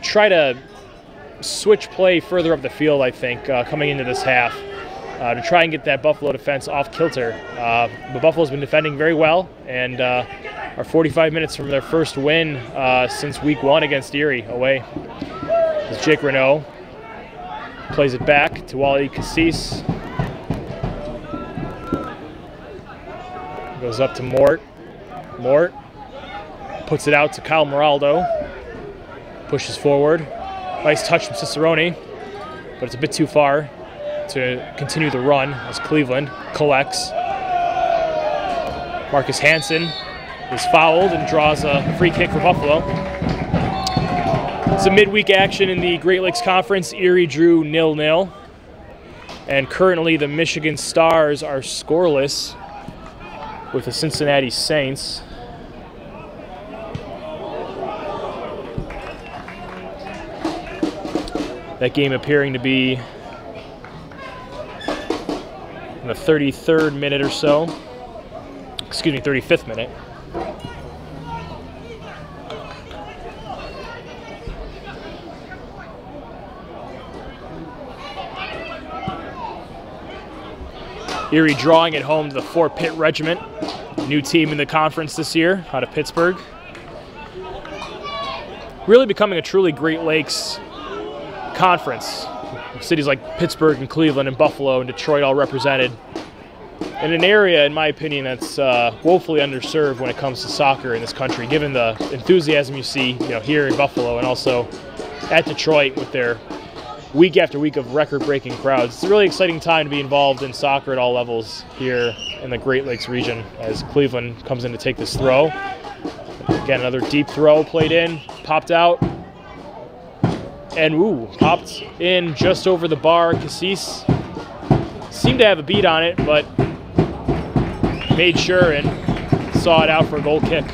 try to switch play further up the field, I think, coming into this half to try and get that Buffalo defense off kilter. But Buffalo's been defending very well and are 45 minutes from their first win since week 1 against Erie away. As Jake Renaud plays it back to Wally Cassis. Goes up to Mort. Mort puts it out to Kyle Moraldo. Pushes forward. Nice touch from Cicerone, but it's a bit too far to continue the run as Cleveland collects. Marcus Hansen is fouled and draws a free kick for Buffalo. It's a midweek action in the Great Lakes Conference. Erie drew 0-0. And currently the Michigan Stars are scoreless with the Cincinnati Saints. That game appearing to be in the 33rd minute or so. Excuse me, 35th minute. Erie drawing at home to the Fort Pitt Regiment, new team in the conference this year out of Pittsburgh. Really becoming a truly Great Lakes conference. Cities like Pittsburgh and Cleveland and Buffalo and Detroit all represented. In an area, in my opinion, that's woefully underserved when it comes to soccer in this country, given the enthusiasm you see, here in Buffalo and also at Detroit with their week after week of record-breaking crowds. It's a really exciting time to be involved in soccer at all levels here in the Great Lakes region as Cleveland comes in to take this throw. Again, another deep throw played in, popped out, and popped in just over the bar. Cassis seemed to have a beat on it, but made sure and saw it out for a goal kick.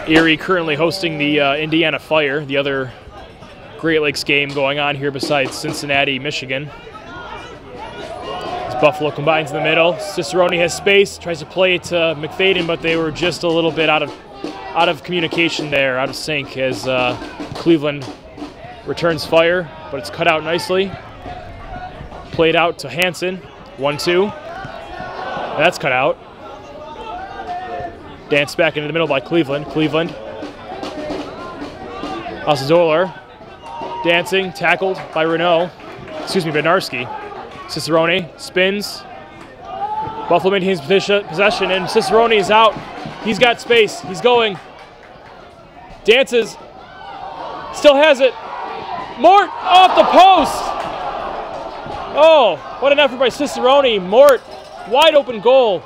Erie currently hosting the Indiana Fire, the other Great Lakes game going on here besides Cincinnati, Michigan. As Buffalo combines in the middle, Cicerone has space, tries to play it to McFadden, but they were just a little bit out of communication there, out of sync as Cleveland returns fire, but it's cut out nicely. Played out to Hansen, 1-2. That's cut out. Danced back into the middle by Cleveland. Cleveland. Oszoler. Dancing, tackled by Bednarski. Cicerone spins. Buffalo maintains possession, and Cicerone is out. He's got space. He's going. Dances. Still has it. Mort off the post. Oh, what an effort by Cicerone. Mort, wide open goal.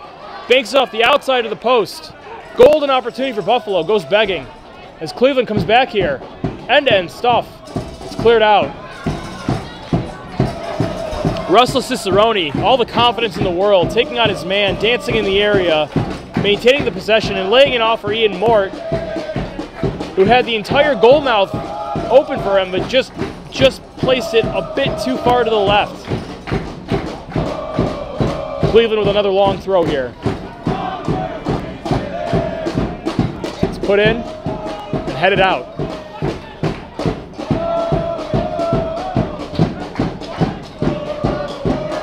Banks off the outside of the post. Golden opportunity for Buffalo, goes begging. As Cleveland comes back here, end-to-end stuff. It's cleared out. Russell Cicerone, all the confidence in the world, taking on his man, dancing in the area, maintaining the possession and laying it off for Ian Mort, who had the entire goal mouth open for him, but just placed it a bit too far to the left. Cleveland with another long throw here. It's put in and headed out.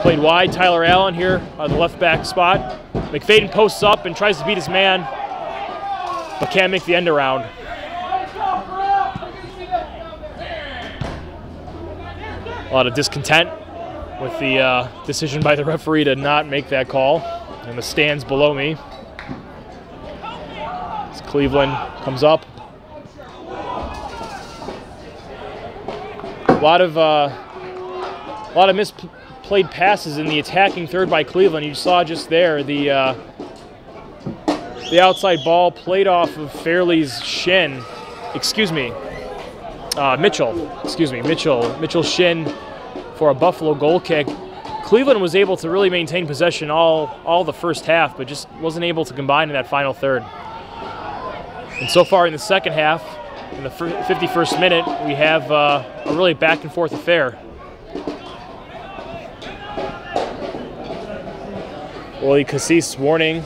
Played wide, Tyler Allen here on the left back spot. McFadden posts up and tries to beat his man, but can't make the end around. A lot of discontent with the decision by the referee to not make that call in the stands below me. As Cleveland comes up. A lot of misplayed passes in the attacking third by Cleveland. You saw just there the outside ball played off of Fairley's shin. Mitchell shin for a Buffalo goal kick. Cleveland was able to really maintain possession all the first half, but just wasn't able to combine in that final third. And so far in the second half, in the 51st minute, we have a really back and forth affair. Willie Cassis warning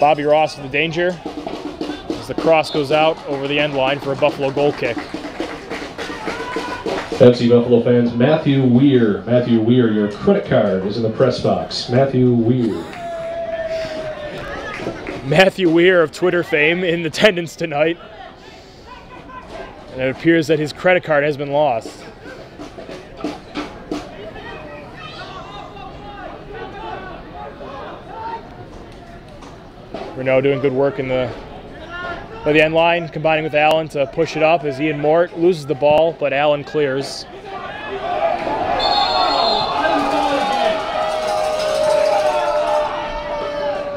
Bobby Ross of the danger as the cross goes out over the end line for a Buffalo goal kick. FC Buffalo fans, Matthew Weir, your credit card is in the press box. Matthew Weir. Matthew Weir of Twitter fame in attendance tonight. And it appears that his credit card has been lost. Renault doing good work in by the end line, combining with Allen to push it up as Ian Mort loses the ball, but Allen clears.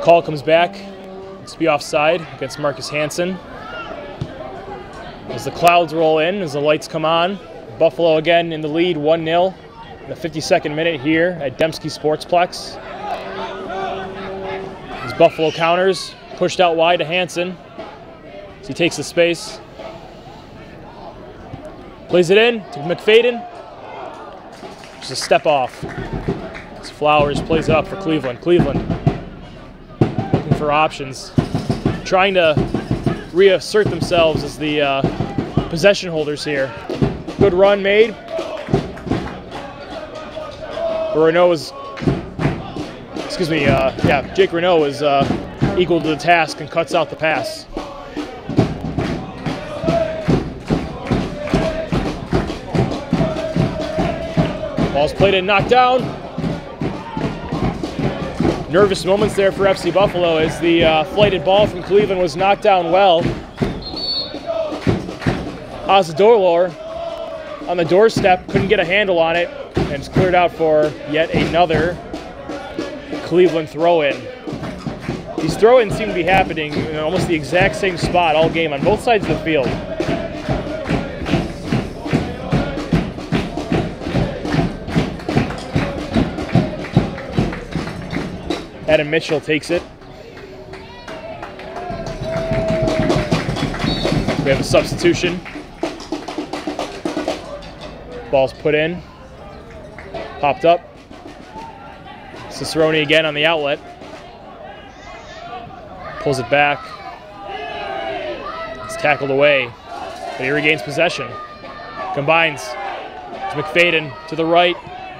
Call comes back. It's to be offside against Marcus Hansen. As the clouds roll in, as the lights come on, Buffalo again in the lead, 1-0 in the 52nd minute here at Dembski Sportsplex. As Buffalo counters, pushed out wide to Hansen. He takes the space, plays it in to McFadden. Just a step off. As Flowers plays it up for Cleveland. Cleveland looking for options, trying to reassert themselves as the possession holders here. Good run made. Jake Renault is equal to the task and cuts out the pass. Ball's played and knocked down. Nervous moments there for FC Buffalo as the flighted ball from Cleveland was knocked down well. Azadorlor on the doorstep, couldn't get a handle on it, and it's cleared out for yet another Cleveland throw-in. These throw-ins seem to be happening in almost the exact same spot all game on both sides of the field. Adam Mitchell takes it. We have a substitution. Ball's put in. Popped up. Cicerone again on the outlet. Pulls it back. It's tackled away, but he regains possession. Combines. It's McFadden to the right.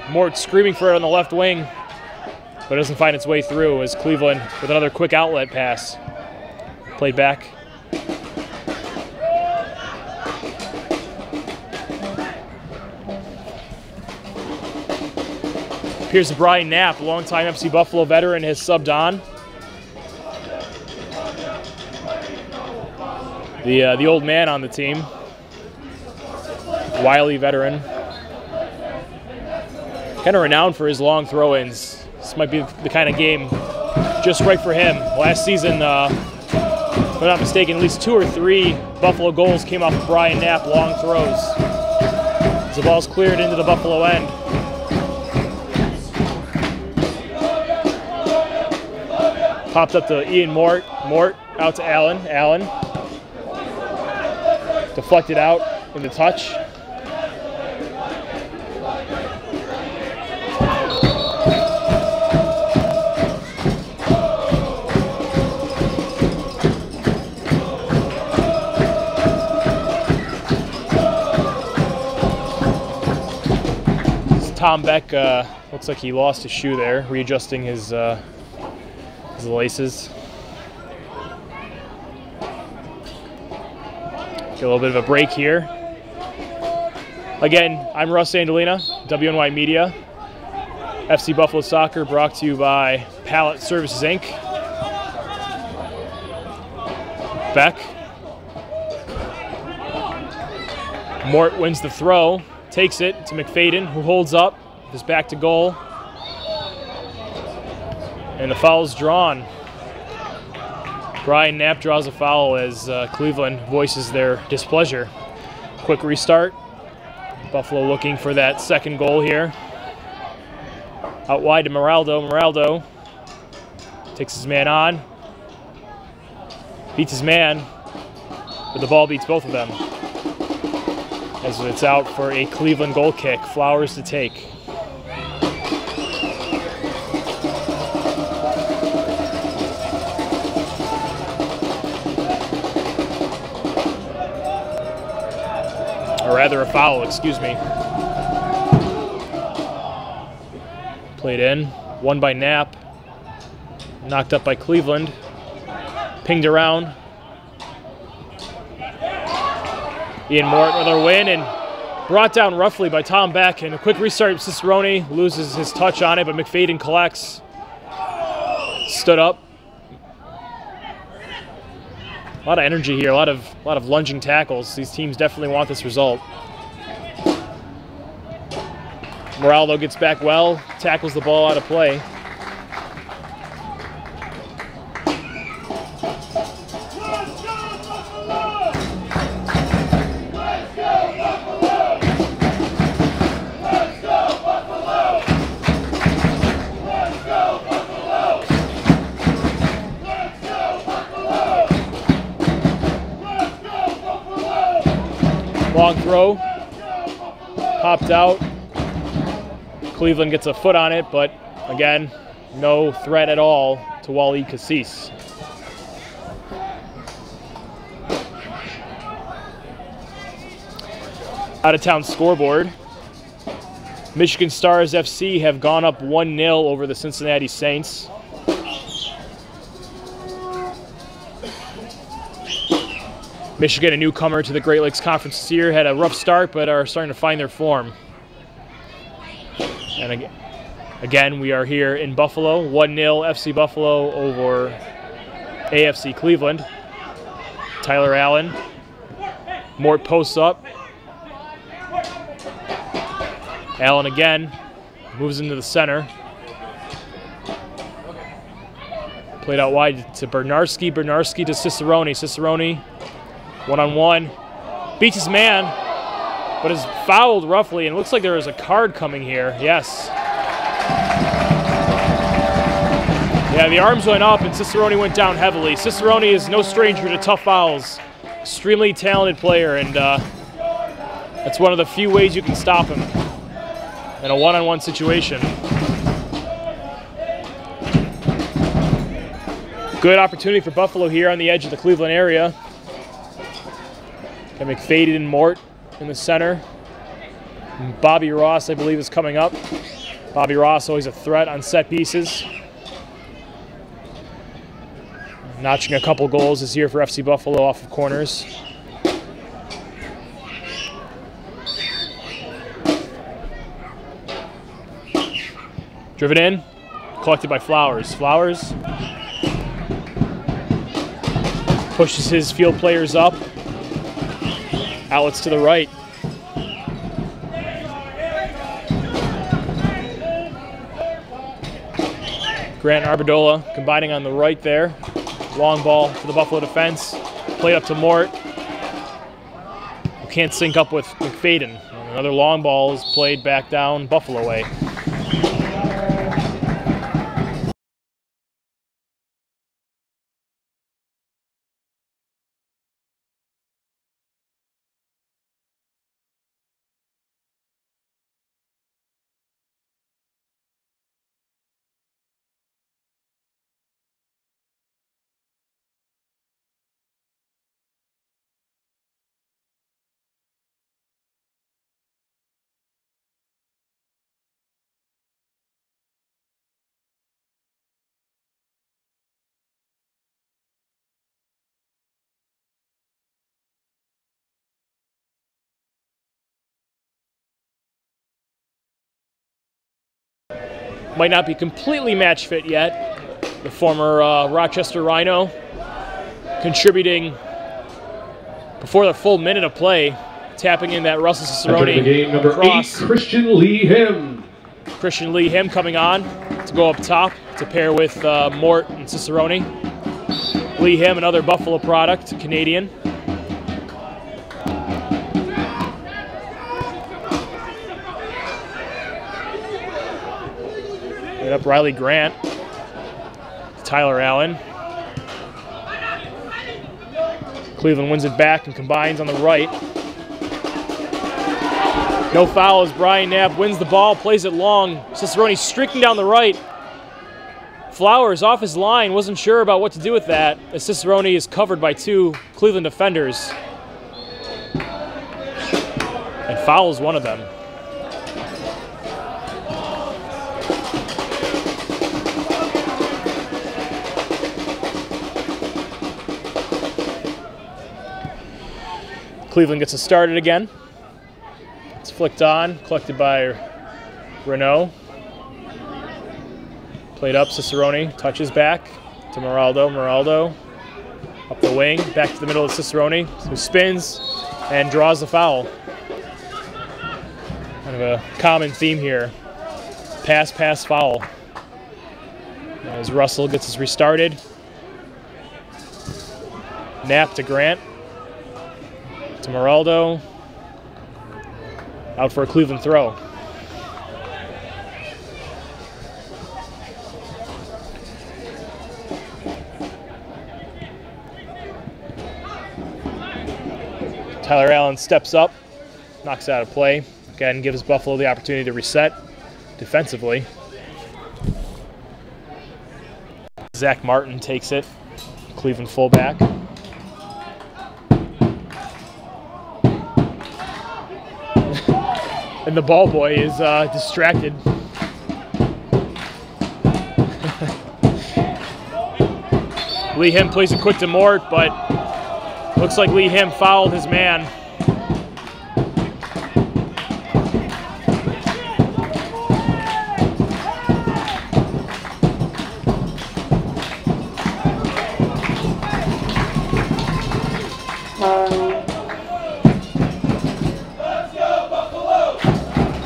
Mort screaming for it on the left wing, but doesn't find its way through as Cleveland with another quick outlet pass. Played back. Appears Brian Knapp, longtime FC Buffalo veteran, has subbed on. The old man on the team. Wily veteran. Kind of renowned for his long throw-ins. This might be the kind of game just right for him. Last season, if I'm not mistaken, at least 2 or 3 Buffalo goals came off of Brian Knapp long throws. As the ball's cleared into the Buffalo end. Popped up to Ian Mort. Mort out to Allen. Allen deflected out in the touch. Tom Beck looks like he lost his shoe there, readjusting his laces. Get a little bit of a break here. Again, I'm Russ Sandolina, WNY Media. FC Buffalo Soccer brought to you by Pallet Services, Inc. Beck. Mort wins the throw, takes it to McFadden, who holds up, is back to goal. And the foul's drawn. Brian Knapp draws a foul as Cleveland voices their displeasure. Quick restart. Buffalo looking for that second goal here. Out wide to Moraldo. Moraldo takes his man on. Beats his man, but the ball beats both of them. As it's out for a Cleveland goal kick. Flowers to take. Or rather a foul, excuse me. Played in, won by Knapp. Knocked up by Cleveland. Pinged around. Ian Mort another win and brought down roughly by Tom Beck. And a quick restart, Cicerone loses his touch on it, but McFadden collects. Stood up. A lot of energy here, a lot of lunging tackles. These teams definitely want this result. Moraldo gets back well, tackles the ball out of play. Long throw, popped out. Cleveland gets a foot on it, but again, no threat at all to Waleed Cassis. Out-of-town scoreboard. Michigan Stars FC have gone up 1-0 over the Cincinnati Saints. Michigan, a newcomer to the Great Lakes Conference this year, had a rough start but are starting to find their form. And again, we are here in Buffalo, 1-0 FC Buffalo over AFC Cleveland. Tyler Allen. Mort posts up. Allen again moves into the center. Played out wide to Bernarski. Bernarski to Cicerone. Cicerone one-on-one. Beats his man, but is fouled roughly, and it looks like there is a card coming here. Yes. Yeah, the arms went up, and Cicerone went down heavily. Cicerone is no stranger to tough fouls. Extremely talented player, and that's one of the few ways you can stop him in a one-on-one situation. Good opportunity for Buffalo here on the edge of the Cleveland area. Got McFadden and Mort in the center. And Bobby Ross, I believe, is coming up. Bobby Ross, always a threat on set pieces. Notching a couple goals this year for FC Buffalo off of corners. Driven in, collected by Flowers. Flowers pushes his field players up. Outlets to the right. Grant and Arbadola combining on the right there. Long ball to the Buffalo defense. Played up to Mort, who can't sync up with McFadden. Another long ball is played back down Buffalo way. might not be completely match fit yet. The former Rochester Rhino contributing before the full minute of play, tapping in that Russell Cicerone the game, number cross. 8, Christian Lee Him. Christian Lee Him coming on to go up top to pair with Mort and Cicerone. Lee Him, another Buffalo product, Canadian. Right up Riley Grant. Tyler Allen. Cleveland wins it back and combines on the right. No foul as Brian Knapp wins the ball, plays it long. Cicerone streaking down the right. Flowers off his line, wasn't sure about what to do with that, as Cicerone is covered by 2 Cleveland defenders. And fouls one of them. Cleveland gets it started again. It's flicked on, collected by Renault. Played up, Cicerone touches back to Moraldo. Moraldo up the wing, back to the middle of Cicerone, who spins and draws the foul. Kind of a common theme here. Pass, pass, foul. As Russell gets us restarted. Knapp to Grant. To Moraldo. Out for a Cleveland throw. Tyler Allen steps up, knocks it out of play. Again, gives Buffalo the opportunity to reset defensively. Zach Martin takes it, Cleveland fullback. And the ball boy is distracted. Lee Him plays it quick to Mort, but looks like Lee Him fouled his man.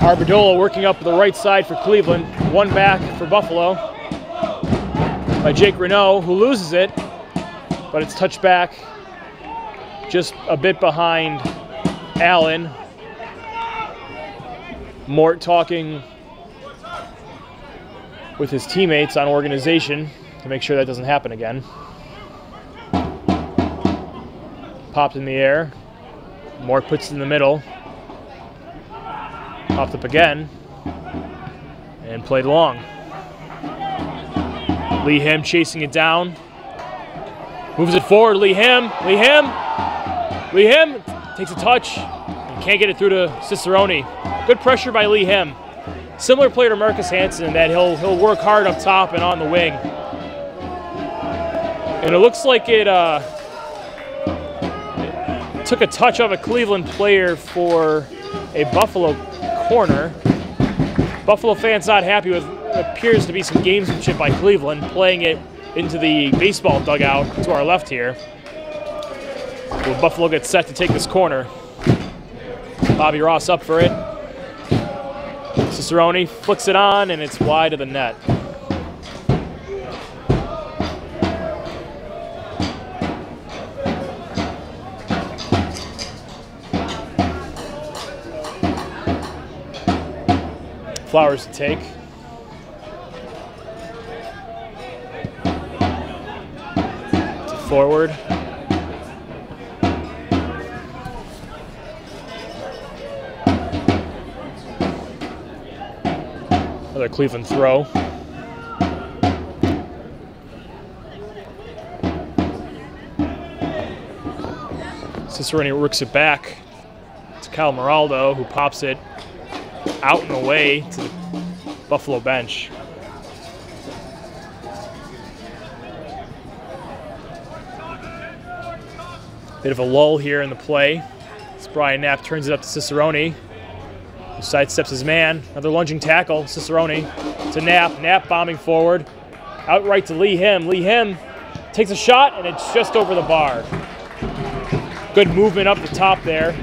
Arbadola working up the right side for Cleveland. One back for Buffalo by Jake Renault, who loses it, but it's touched back just a bit behind Allen. Mort talking with his teammates on organization to make sure that doesn't happen again. Popped in the air. Mort puts it in the middle. Popped up again and played long. Lee Him chasing it down. Moves it forward. Lee Him. Lee Him. Lee Him takes a touch and can't get it through to Cicerone. Good pressure by Lee Him. Similar player to Marcus Hansen in that he'll work hard up top and on the wing. And it looks like it took a touch of a Cleveland player for a Buffalo corner. Buffalo fans not happy with what appears to be some gamesmanship by Cleveland, playing it into the baseball dugout to our left here. Well, Buffalo gets set to take this corner. Bobby Ross up for it. Cicerone flicks it on, and it's wide of the net. Flowers to take. To forward. Another Cleveland throw. Cicerone works it back to Kyle Moraldo, who pops it out and away to the Buffalo bench. Bit of a lull here in the play as Brian Knapp turns it up to Cicerone, Sidesteps his man. Another lunging tackle. Cicerone to Knapp. Knapp bombing forward. Outright to Lee Him. Lee Him takes a shot, and it's just over the bar. Good movement up the top there.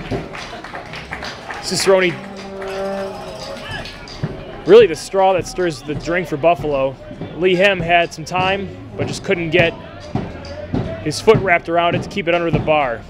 Cicerone, really the straw that stirs the drink for Buffalo. Lee Him had some time, but just couldn't get his foot wrapped around it to keep it under the bar.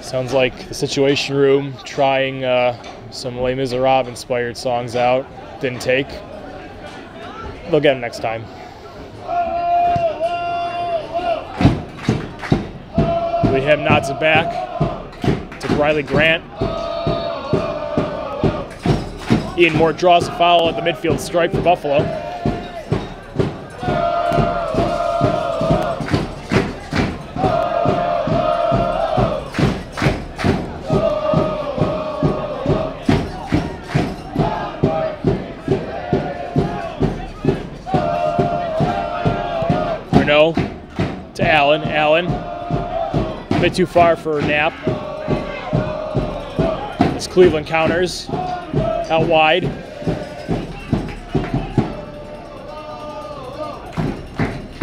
Sounds like the Situation Room trying some Les Miserables inspired songs out. Didn't take. They'll get them next time. Lee Him nods it back to Riley Grant. Ian Moore draws a foul at the midfield stripe for Buffalo. To Allen. Allen, a bit too far for Knapp. As Cleveland counters out wide.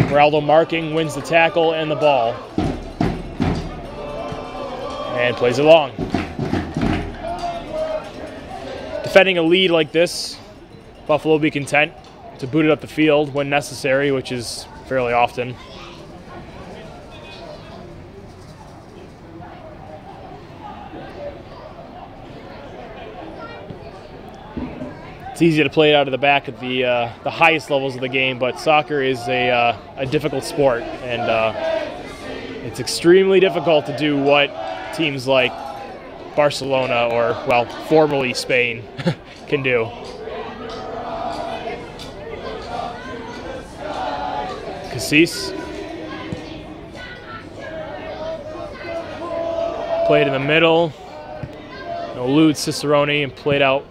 Geraldo marking, wins the tackle and the ball. And plays it long. Defending a lead like this, Buffalo will be content to boot it up the field when necessary, which is fairly often. It's easy to play it out of the back at the highest levels of the game, but soccer is a difficult sport, and it's extremely difficult to do what teams like Barcelona or, well, formerly Spain can do. Cassis played in the middle, eludes Cicerone and played out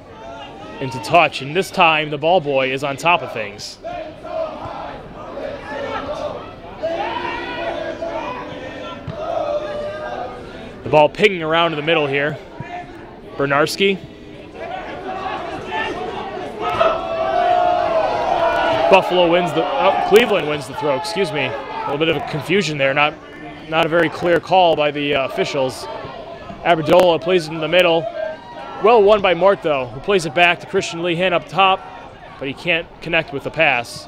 into touch, and this time the ball boy is on top of things. The ball pinging around in the middle here. Bernarski. Buffalo wins the, Cleveland wins the throw, excuse me. A little bit of a confusion there, not a very clear call by the officials. Aberdola plays it in the middle. Well won by Mort, though, who plays it back to Christian Lee Hinn up top, but he can't connect with the pass.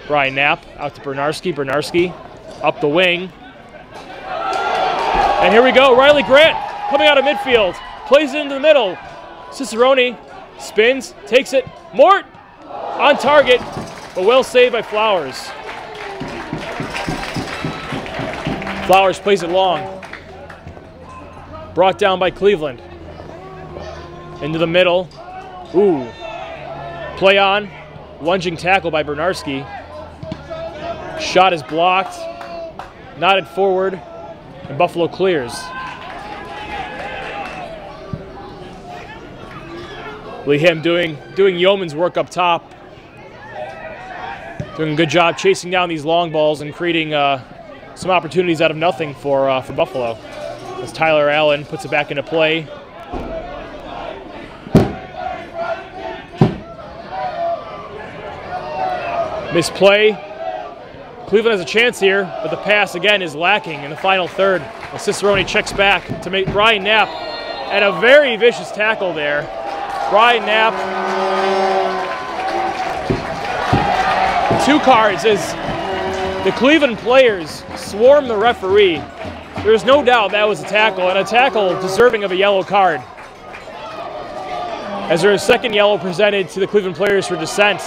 Brian Knapp out to Bernarski. Bernarski up the wing. And here we go, Riley Grant coming out of midfield. Plays it into the middle. Cicerone spins, takes it. Mort on target, but well saved by Flowers. Flowers plays it long. Brought down by Cleveland. Into the middle. Ooh. Play on. Lunging tackle by Bernarski. Shot is blocked. Nodded forward. And Buffalo clears. Lee Him doing yeoman's work up top. Doing a good job chasing down these long balls and creating some opportunities out of nothing for Buffalo. As Tyler Allen puts it back into play. Misplay. Cleveland has a chance here, but the pass again is lacking in the final third. As Cicerone checks back to make Brian Knapp, and a very vicious tackle there. Brian Knapp. 2 cards as the Cleveland players swarm the referee. There's no doubt that was a tackle, and a tackle deserving of a yellow card. As there is a second yellow presented to the Cleveland players for dissent.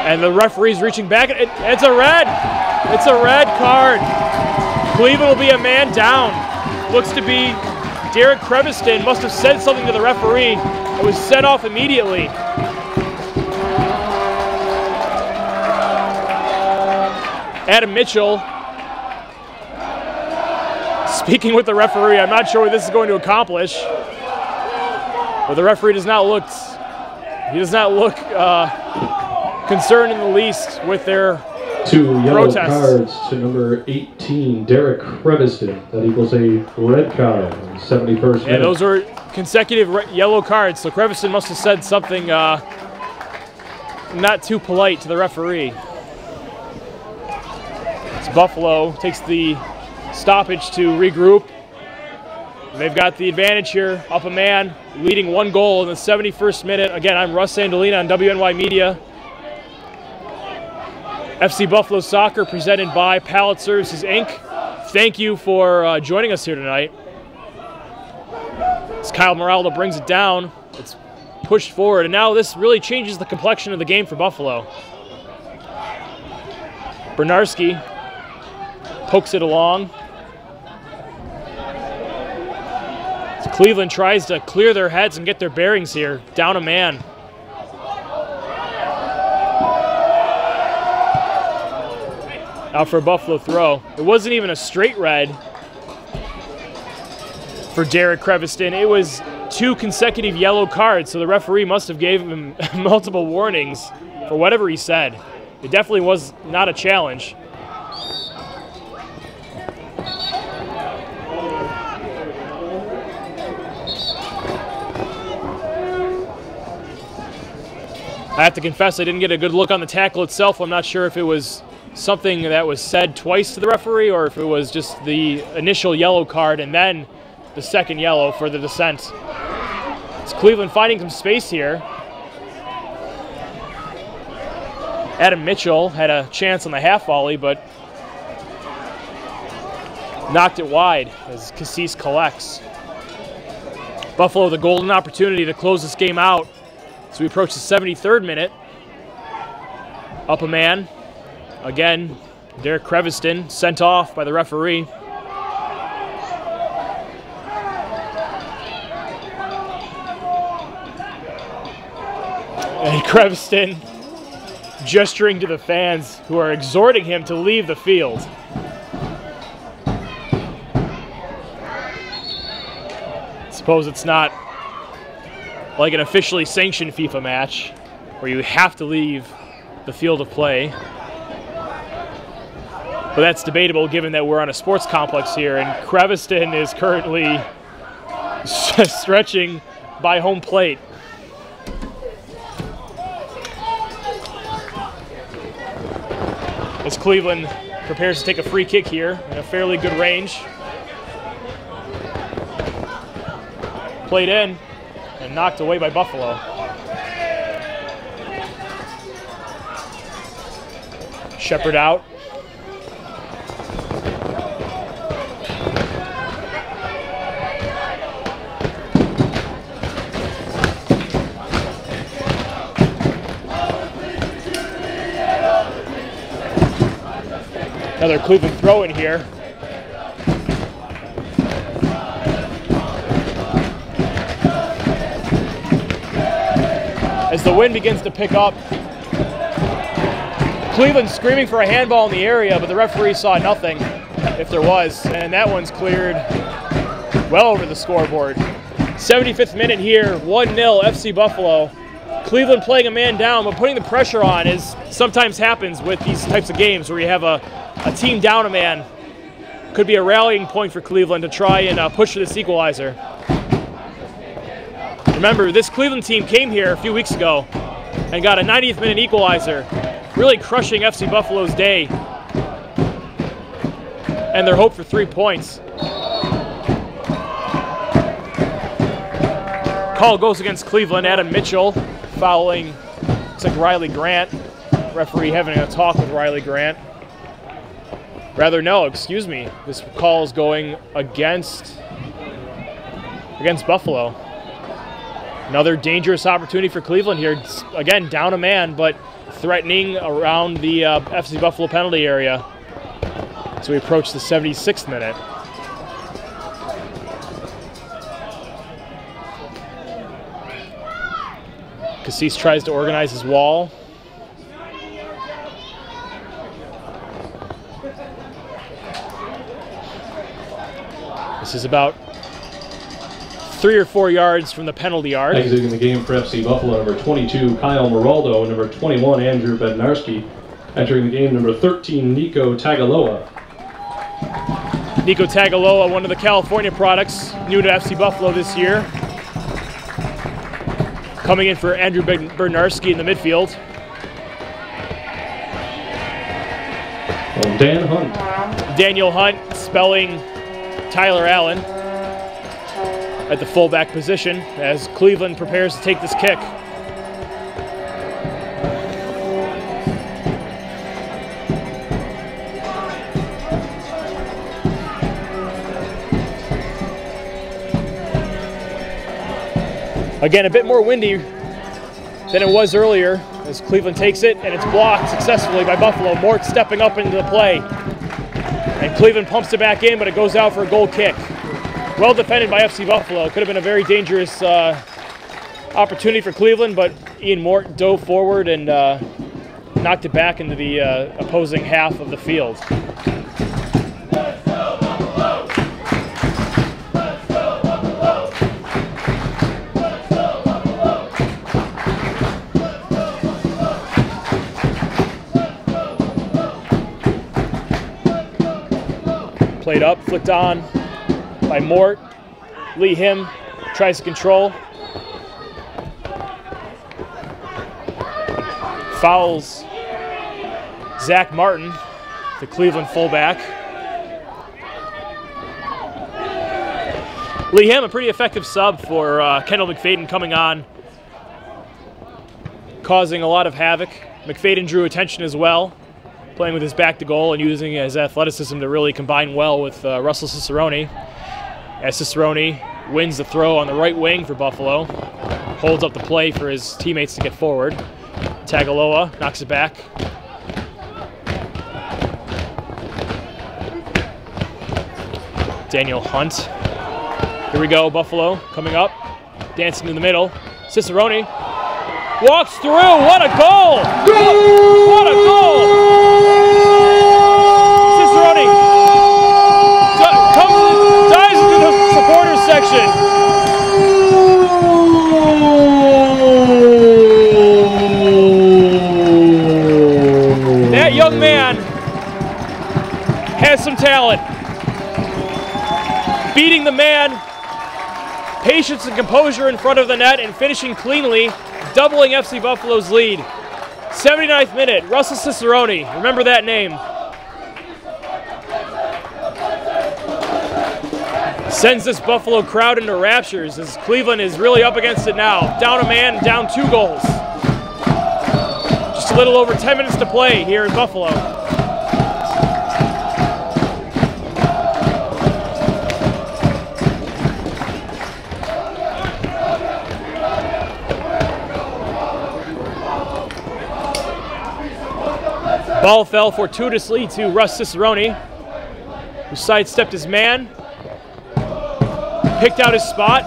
And the referee's reaching back. It's a red. It's a red card. Cleveland will be a man down. Looks to be Derek Creviston must have said something to the referee. It was sent off immediately. Adam Mitchell speaking with the referee. I'm not sure what this is going to accomplish, but the referee does not look concerned in the least with their 2 yellow protests. cards to number 18, Derek Creviston. That equals a red card in the 71st minute. Yeah, those were consecutive yellow cards, so Creviston must have said something not too polite to the referee. It's Buffalo takes the stoppage to regroup. They've got the advantage here, up a man, leading 1 goal in the 71st minute. Again, I'm Russ Sandolina on WNY Media. FC Buffalo Soccer presented by Pallet Services, Inc. Thank you for joining us here tonight. As Kyle Moraldo brings it down, it's pushed forward, and now this really changes the complexion of the game for Buffalo. Bernarski pokes it along. As Cleveland tries to clear their heads and get their bearings here, down a man. Out for a Buffalo throw. It wasn't even a straight red for Derek Creviston. It was 2 consecutive yellow cards, so the referee must have gave him multiple warnings for whatever he said. It definitely was not a challenge. I have to confess I didn't get a good look on the tackle itself. I'm not sure if it was something that was said twice to the referee or if it was just the initial yellow card and then the second yellow for the dissent. It's Cleveland finding some space here. Adam Mitchell had a chance on the half volley, but knocked it wide as Cassis collects. Buffalo the golden opportunity to close this game out. So we approach the 73rd minute. Up a man. Again, Derek Creviston sent off by the referee. And Creviston gesturing to the fans who are exhorting him to leave the field. Suppose it's not like an officially sanctioned FIFA match where you have to leave the field of play. But that's debatable given that we're on a sports complex here, and Creviston is currently stretching by home plate. As Cleveland prepares to take a free kick here in a fairly good range. Played in and knocked away by Buffalo. Shepard out. Another Cleveland throw in here. As the wind begins to pick up, Cleveland screaming for a handball in the area, but the referee saw nothing, if there was, and that one's cleared well over the scoreboard. 75th minute here, 1-0 FC Buffalo. Cleveland playing a man down, but putting the pressure on, as sometimes happens with these types of games where you have a team down a man. Could be a rallying point for Cleveland to try and push for this equalizer. Remember, this Cleveland team came here a few weeks ago and got a 90th minute equalizer, really crushing FC Buffalo's day and their hope for 3 points. Call goes against Cleveland. Adam Mitchell fouling, looks like Riley Grant. Referee having a talk with Riley Grant. Rather, no, excuse me. This call is going against Buffalo. Another dangerous opportunity for Cleveland here. Again, down a man, but threatening around the FC Buffalo penalty area. So we approach the 76th minute. Cassis tries to organize his wall. This is about 3 or 4 yards from the penalty arc. Exiting the game for FC Buffalo, number 22, Kyle Moraldo, and number 21, Andrew Bednarski. Entering the game, number 13, Nico Tagaloa. Nico Tagaloa, one of the California products, new to FC Buffalo this year. Coming in for Andrew Bednarski in the midfield. And Dan Hunt. Daniel Hunt spelling Tyler Allen at the fullback position as Cleveland prepares to take this kick. Again, a bit more windy than it was earlier as Cleveland takes it, and it's blocked successfully by Buffalo. Mort stepping up into the play. And Cleveland pumps it back in, but it goes out for a goal kick. Well defended by FC Buffalo. Could have been a very dangerous opportunity for Cleveland, but Ian Mort dove forward and knocked it back into the opposing half of the field. Played up, flicked on by Mort. Lee Him tries to control. Fouls Zach Martin, the Cleveland fullback. Lee Him, a pretty effective sub for Kendall McFadden coming on, causing a lot of havoc. McFadden drew attention as well, playing with his back to goal and using his athleticism to really combine well with Russell Cicerone. As Cicerone wins the throw on the right wing for Buffalo, holds up the play for his teammates to get forward. Tagaloa knocks it back. Daniel Hunt. Here we go, Buffalo coming up, dancing in the middle. Cicerone walks through. What a goal! What a goal! Cicerone dives into the supporters section. That young man has some talent. Beating the man, patience and composure in front of the net, and finishing cleanly, doubling FC Buffalo's lead. 79th minute, Russell Cicerone, remember that name. Sends this Buffalo crowd into raptures as Cleveland is really up against it now. Down a man, down 2 goals. Just a little over 10 minutes to play here in Buffalo. Ball fell fortuitously to Russ Cicerone, who sidestepped his man, picked out his spot,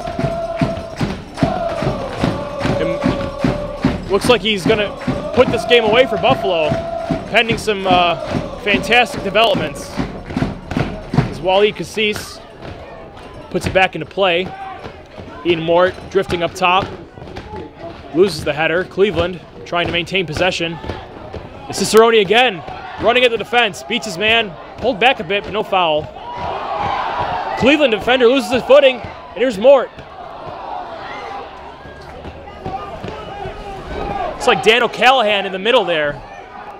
and looks like he's going to put this game away for Buffalo, pending some fantastic developments. As Waleed Cassis puts it back into play. Ian Mort drifting up top, loses the header. Cleveland trying to maintain possession. Cicerone again, running at the defense, beats his man, pulled back a bit, but no foul. Cleveland defender loses his footing, and here's Mort. It's like Dan O'Callahan in the middle there.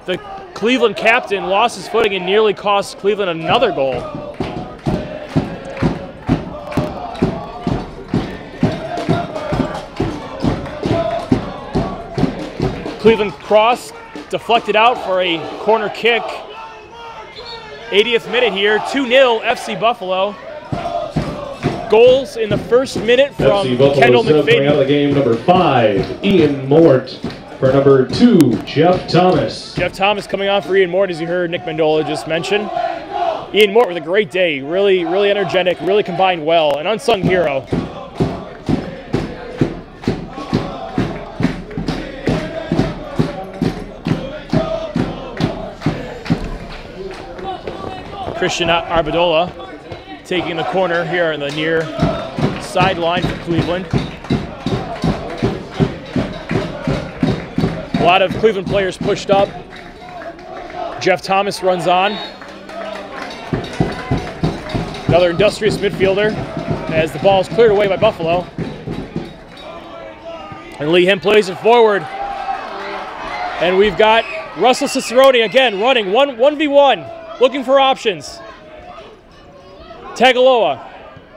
The Cleveland captain lost his footing and nearly cost Cleveland another goal. Cleveland cross, deflected out for a corner kick. 80th minute here, 2-0 FC Buffalo. Goals in the first minute from Kendall McFadden. Coming out of the game, number 5, Ian Mort. For number 2, Jeff Thomas. Jeff Thomas coming on for Ian Mort, as you heard Nick Mendola just mention. Ian Mort with a great day, really energetic, really combined well, an unsung hero. Christian Arbedola taking the corner here on the near sideline for Cleveland. A lot of Cleveland players pushed up. Jeff Thomas runs on. Another industrious midfielder as the ball is cleared away by Buffalo. And Lee Him plays it forward. And we've got Russell Cicerone again running 1v1, looking for options. Tagaloa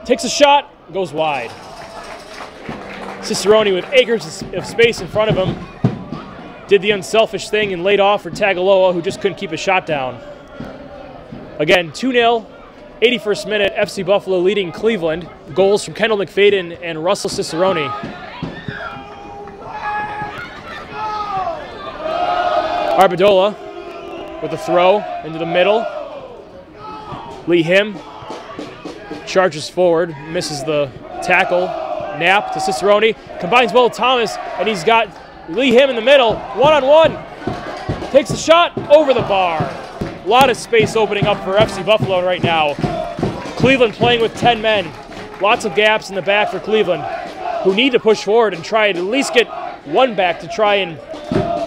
takes a shot, goes wide. Cicerone with acres of space in front of him did the unselfish thing and laid off for Tagaloa, who just couldn't keep a shot down. Again, 2-0, 81st minute, FC Buffalo leading Cleveland. Goals from Kendall McFadden and Russell Cicerone. Arbedola with a throw into the middle. Lee Him charges forward, misses the tackle. Knapp to Cicerone, combines well with Thomas, and he's got Lee Him in the middle, one-on-one. Takes a shot over the bar. A lot of space opening up for FC Buffalo right now. Cleveland playing with 10 men. Lots of gaps in the back for Cleveland, who need to push forward and try to at least get one back to try and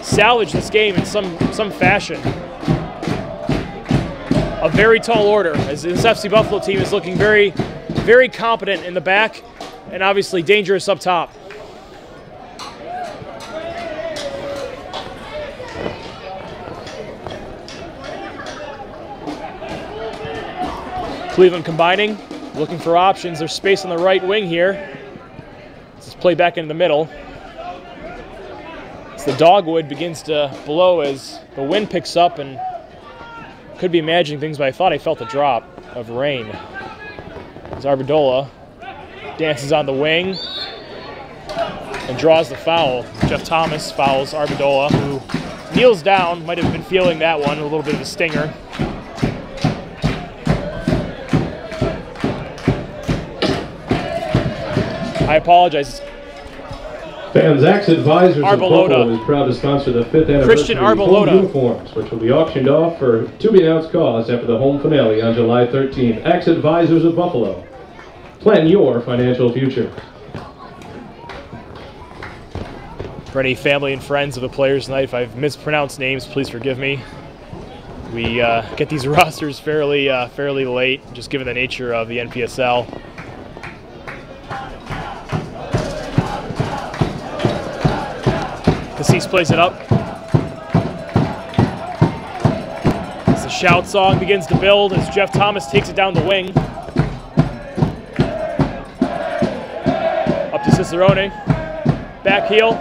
salvage this game in some fashion. A very tall order, as this FC Buffalo team is looking very, very competent in the back and obviously dangerous up top. Cleveland combining, looking for options. There's space on the right wing here. Let's play back into the middle. As the dogwood begins to blow as the wind picks up, and could be imagining things, but I thought I felt a drop of rain. As Arbedola dances on the wing and draws the foul. Jeff Thomas fouls Arbedola, who kneels down. Might have been feeling that one, a little bit of a stinger. I apologize. Fanzac's Advisors of Buffalo is proud to sponsor the 5th anniversary home uniforms, which will be auctioned off for to-be-announced cause after the home finale on July 13th. Axe Advisors of Buffalo. Plan your financial future. For any family and friends of the players tonight, if I've mispronounced names, please forgive me. We get these rosters fairly late, just given the nature of the NPSL. Cassis plays it up. As the shout song begins to build as Jeff Thomas takes it down the wing. Up to Cicerone. Back heel.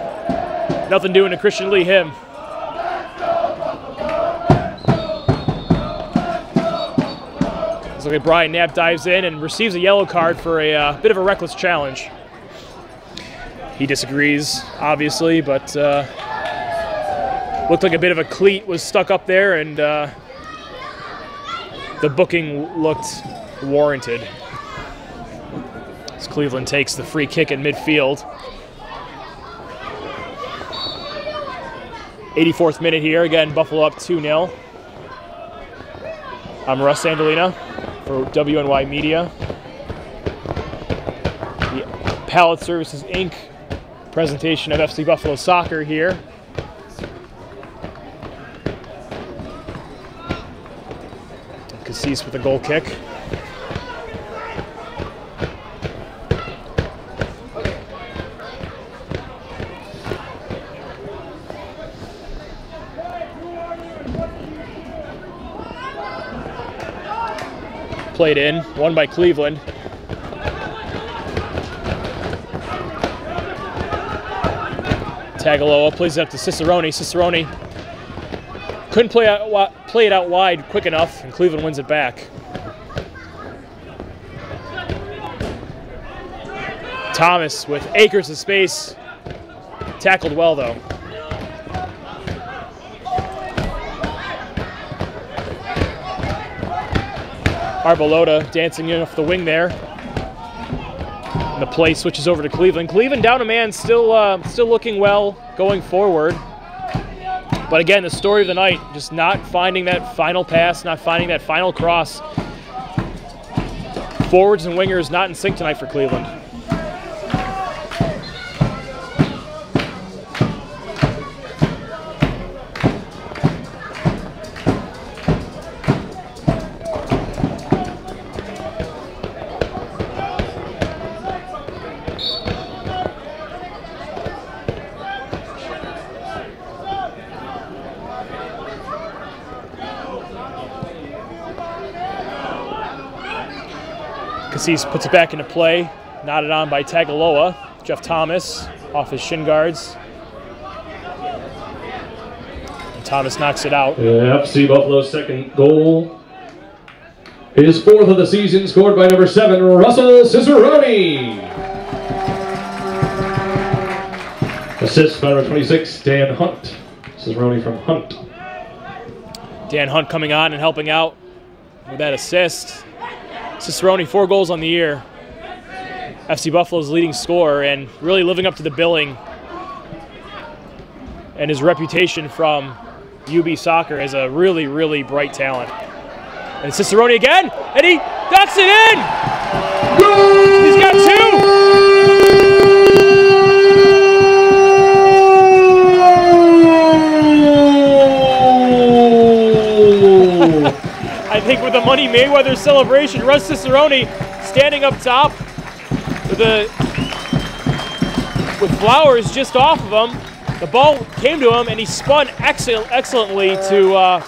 Nothing doing to Christian Lee Him. Looks like Brian Knapp dives in and receives a yellow card for a bit of a reckless challenge. He disagrees, obviously, but looked like a bit of a cleat was stuck up there, and the booking looked warranted. As Cleveland takes the free kick at midfield. 84th minute here, again, Buffalo up 2-0. I'm Russ Sandolina for WNY Media. The Pallet Services, Inc. presentation of FC Buffalo Soccer here. Cassis with a goal kick. Played in, won by Cleveland. Tagaloa plays it up to Cicerone. Cicerone couldn't play it out wide quick enough, and Cleveland wins it back. Thomas with acres of space. Tackled well, though. Arbedola dancing in off the wing there. And the play switches over to Cleveland. Cleveland down a man, still looking well going forward. But again, the story of the night, just not finding that final pass, not finding that final cross Forwards and wingers not in sync tonight for Cleveland. Cassis puts it back into play, knotted on by Tagaloa. Jeff Thomas off his shin guards. And Thomas knocks it out. FC Buffalo's second goal. His fourth of the season, scored by number 7, Russell Cicerone. Assist by number 26, Dan Hunt. Cicerone from Hunt. Dan Hunt coming on and helping out with that assist. Cicerone, 4 goals on the year. FC Buffalo's leading scorer and really living up to the billing and his reputation from UB Soccer as a really, really bright talent. And Cicerone again, and he ducks it in! Goal! He's got 2! I think with the Money Mayweather celebration, Russ Cicerone standing up top with Flowers just off of him. The ball came to him and he spun excellently to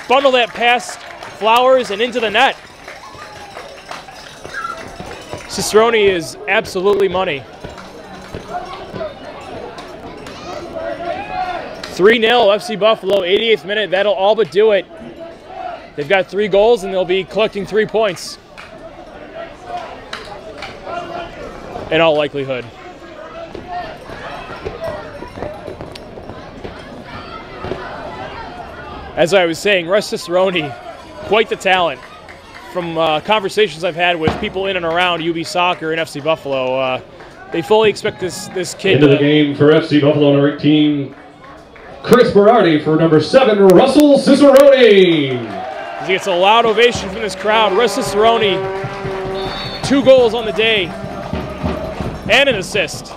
bundle that past Flowers and into the net. Cicerone is absolutely money. 3-0 FC Buffalo, 88th minute, that'll all but do it. They've got 3 goals and they'll be collecting 3 points. In all likelihood. As I was saying, Russ Cicerone, quite the talent. From conversations I've had with people in and around UB Soccer and FC Buffalo, they fully expect this kid into the game for FC Buffalo, number 18, Chris Berardi for number 7, Russell Cicerone. He gets a loud ovation from this crowd. Russ Cicerone, 2 goals on the day and an assist.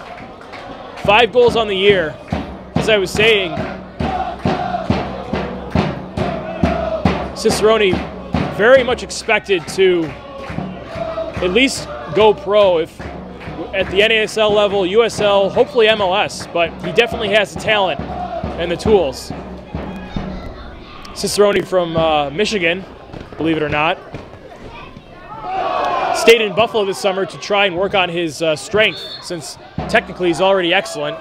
5 goals on the year. As I was saying, Cicerone very much expected to at least go pro if at the NASL level, USL, hopefully MLS, but he definitely has the talent and the tools. Cicerone from Michigan, believe it or not. Stayed in Buffalo this summer to try and work on his strength, since technically he's already excellent,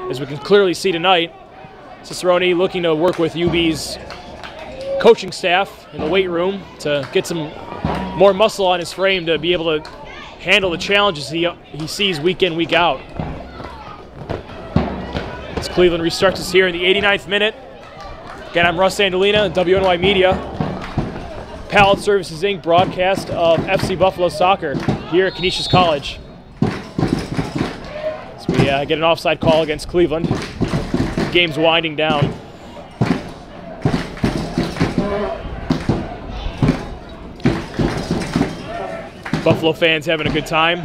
as we can clearly see tonight. Cicerone looking to work with UB's coaching staff in the weight room to get some more muscle on his frame to be able to handle the challenges he sees week in, week out. As Cleveland restarts us here in the 89th minute. Again, I'm Russ Sandolina, WNY Media. Pallet Services, Inc. broadcast of FC Buffalo Soccer here at Canisius College. As we get an offside call against Cleveland. The game's winding down. Buffalo fans having a good time.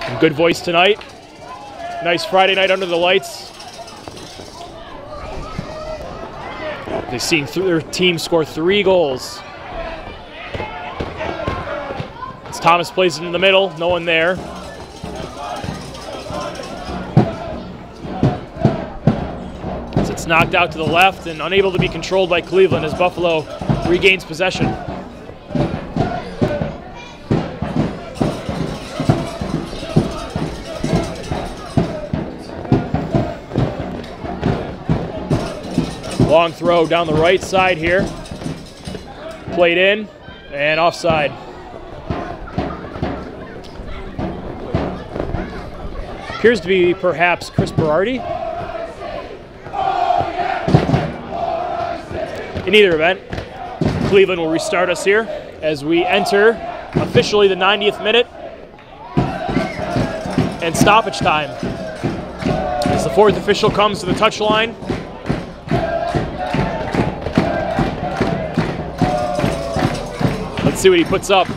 And good voice tonight. Nice Friday night under the lights. They've seen their team score 3 goals. As Thomas plays it in the middle, no one there. As it's knocked out to the left and unable to be controlled by Cleveland as Buffalo regains possession. Long throw down the right side here. Played in and offside. Appears to be perhaps Chris Berardi. In either event, Cleveland will restart us here as we enter officially the 90th minute and stoppage time. As the 4th official comes to the touchline. Let's Let's see what he puts up.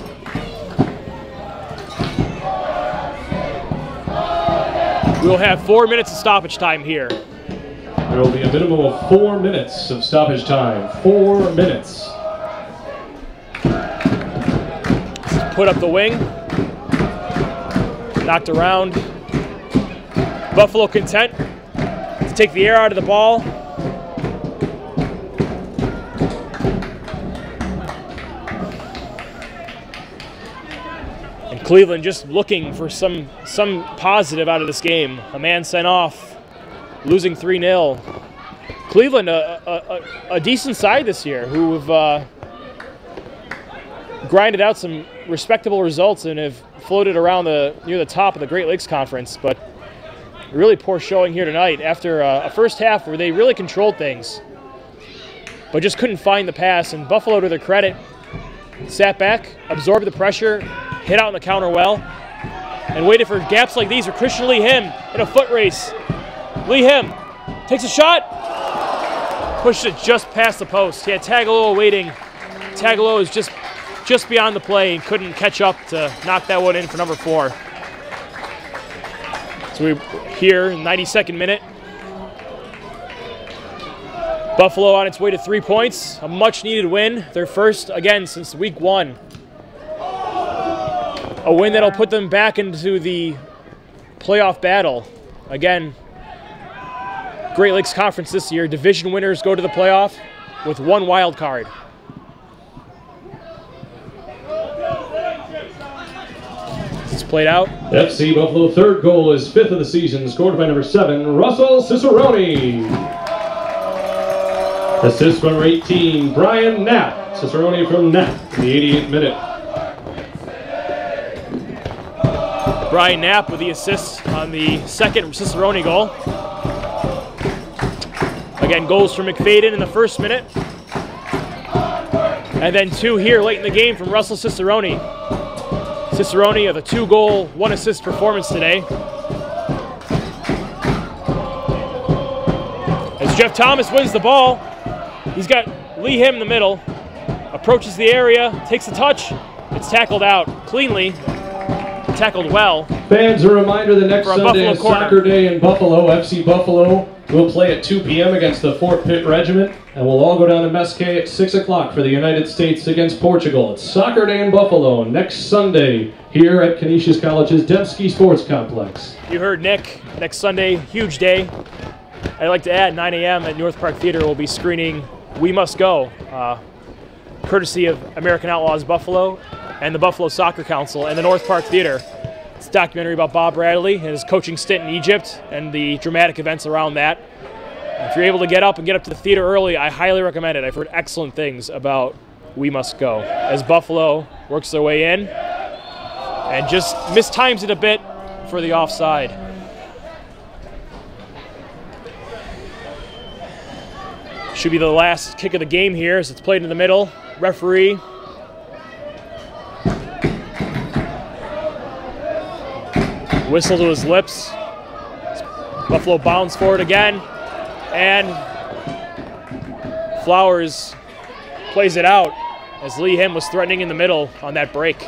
We'll have 4 minutes of stoppage time here. There will be a minimum of 4 minutes of stoppage time. 4 minutes. Put up the wing. Knocked around. Buffalo content to take the air out of the ball. And Cleveland just looking for some positive out of this game. A man sent off, losing 3-0. Cleveland, a decent side this year who have grinded out some respectable results and have floated around near the top of the Great Lakes Conference, but really poor showing here tonight after a first half where they really controlled things, but just couldn't find the pass. And Buffalo, to their credit, sat back, absorbed the pressure, hit out on the counter well, and waited for gaps like these for Christian Lee Him in a foot race. Lee Him takes a shot, pushed it just past the post. He had Tagaloa waiting. Tagaloa is just beyond the play and couldn't catch up to knock that one in for number 4. So we're here in the 92nd minute. Buffalo on its way to 3 points, a much-needed win. Their first, again, since week 1. A win that'll put them back into the playoff battle. Again, Great Lakes Conference this year, division winners go to the playoff with 1 wild card. Played out. FC Buffalo third goal is 5th of the season, scored by number 7, Russell Cicerone. Assist from number 18, Brian Knapp. Cicerone from Knapp in the 88th minute. Brian Knapp with the assist on the second Cicerone goal. Again, goals from McFadden in the first minute. And then 2 here late in the game from Russell Cicerone. Cicerone with a 2-goal, 1-assist performance today. As Jeff Thomas wins the ball, he's got Lee Him in the middle, approaches the area, takes a touch, it's tackled out cleanly, tackled well. Fans, a reminder, the next Sunday is Soccer Day in Buffalo. FC Buffalo will play at 2 p.m. against the 4th Pitt Regiment, and we'll all go down to Mesquite at 6 o'clock for the United States against Portugal. It's Soccer Day in Buffalo next Sunday here at Canisius College's Dembski Sports Complex. You heard Nick. Next Sunday, huge day. I'd like to add 9 a.m. at North Park Theater we'll be screening We Must Go, courtesy of American Outlaws Buffalo and the Buffalo Soccer Council and the North Park Theater. It's a documentary about Bob Bradley and his coaching stint in Egypt and the dramatic events around that. If you're able to get up to the theater early, I highly recommend it. I've heard excellent things about We Must Go as Buffalo works their way in and just mistimes it a bit for the offside. Should be the last kick of the game here as it's played in the middle. Referee whistle to his lips. Buffalo bounds forward again, and Flowers plays it out as Lee Him was threatening in the middle on that break.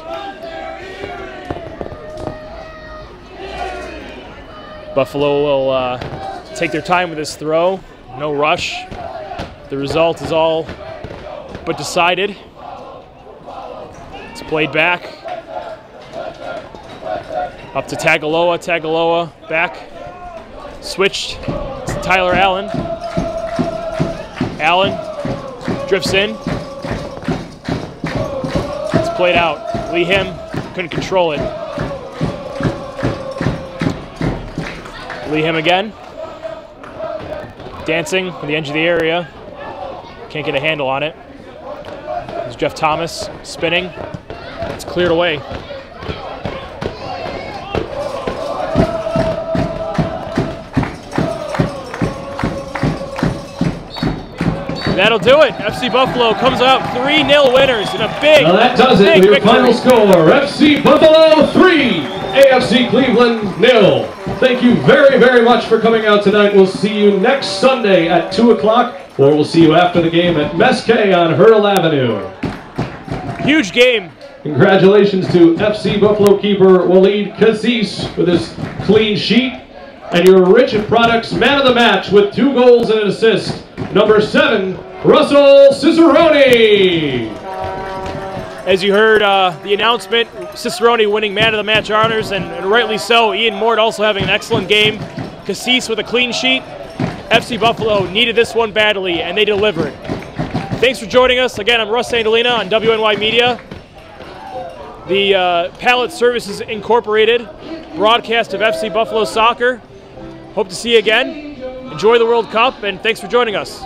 Buffalo will take their time with this throw, no rush. The result is all but decided. It's played back. Up to Tagaloa. Tagaloa back. Switched to Tyler Allen. Allen drifts in. It's played out. Lee Him couldn't control it. Lee Him again. Dancing on the edge of the area. Can't get a handle on it. There's Jeff Thomas spinning. It's cleared away. That'll do it. FC Buffalo comes out 3-0 winners in a big, now that does it. Your final score, FC Buffalo 3, AFC Cleveland 0. Thank you very, very much for coming out tonight. We'll see you next Sunday at 2 o'clock, or we'll see you after the game at Mesquite on Hurdle Avenue. Huge game. Congratulations to FC Buffalo keeper Waleed Cassis with his clean sheet. And your Rich Products man of the match with 2 goals and an assist, number 7, Russell Cicerone. As you heard the announcement, Cicerone winning man of the match honors, and rightly so. Ian Mort also having an excellent game. Cassis with a clean sheet. FC Buffalo needed this one badly, and they delivered. Thanks for joining us. Again, I'm Russ Sandolina on WNY Media. The Pallet Services Incorporated broadcast of FC Buffalo soccer. Hope to see you again. Enjoy the World Cup, and thanks for joining us.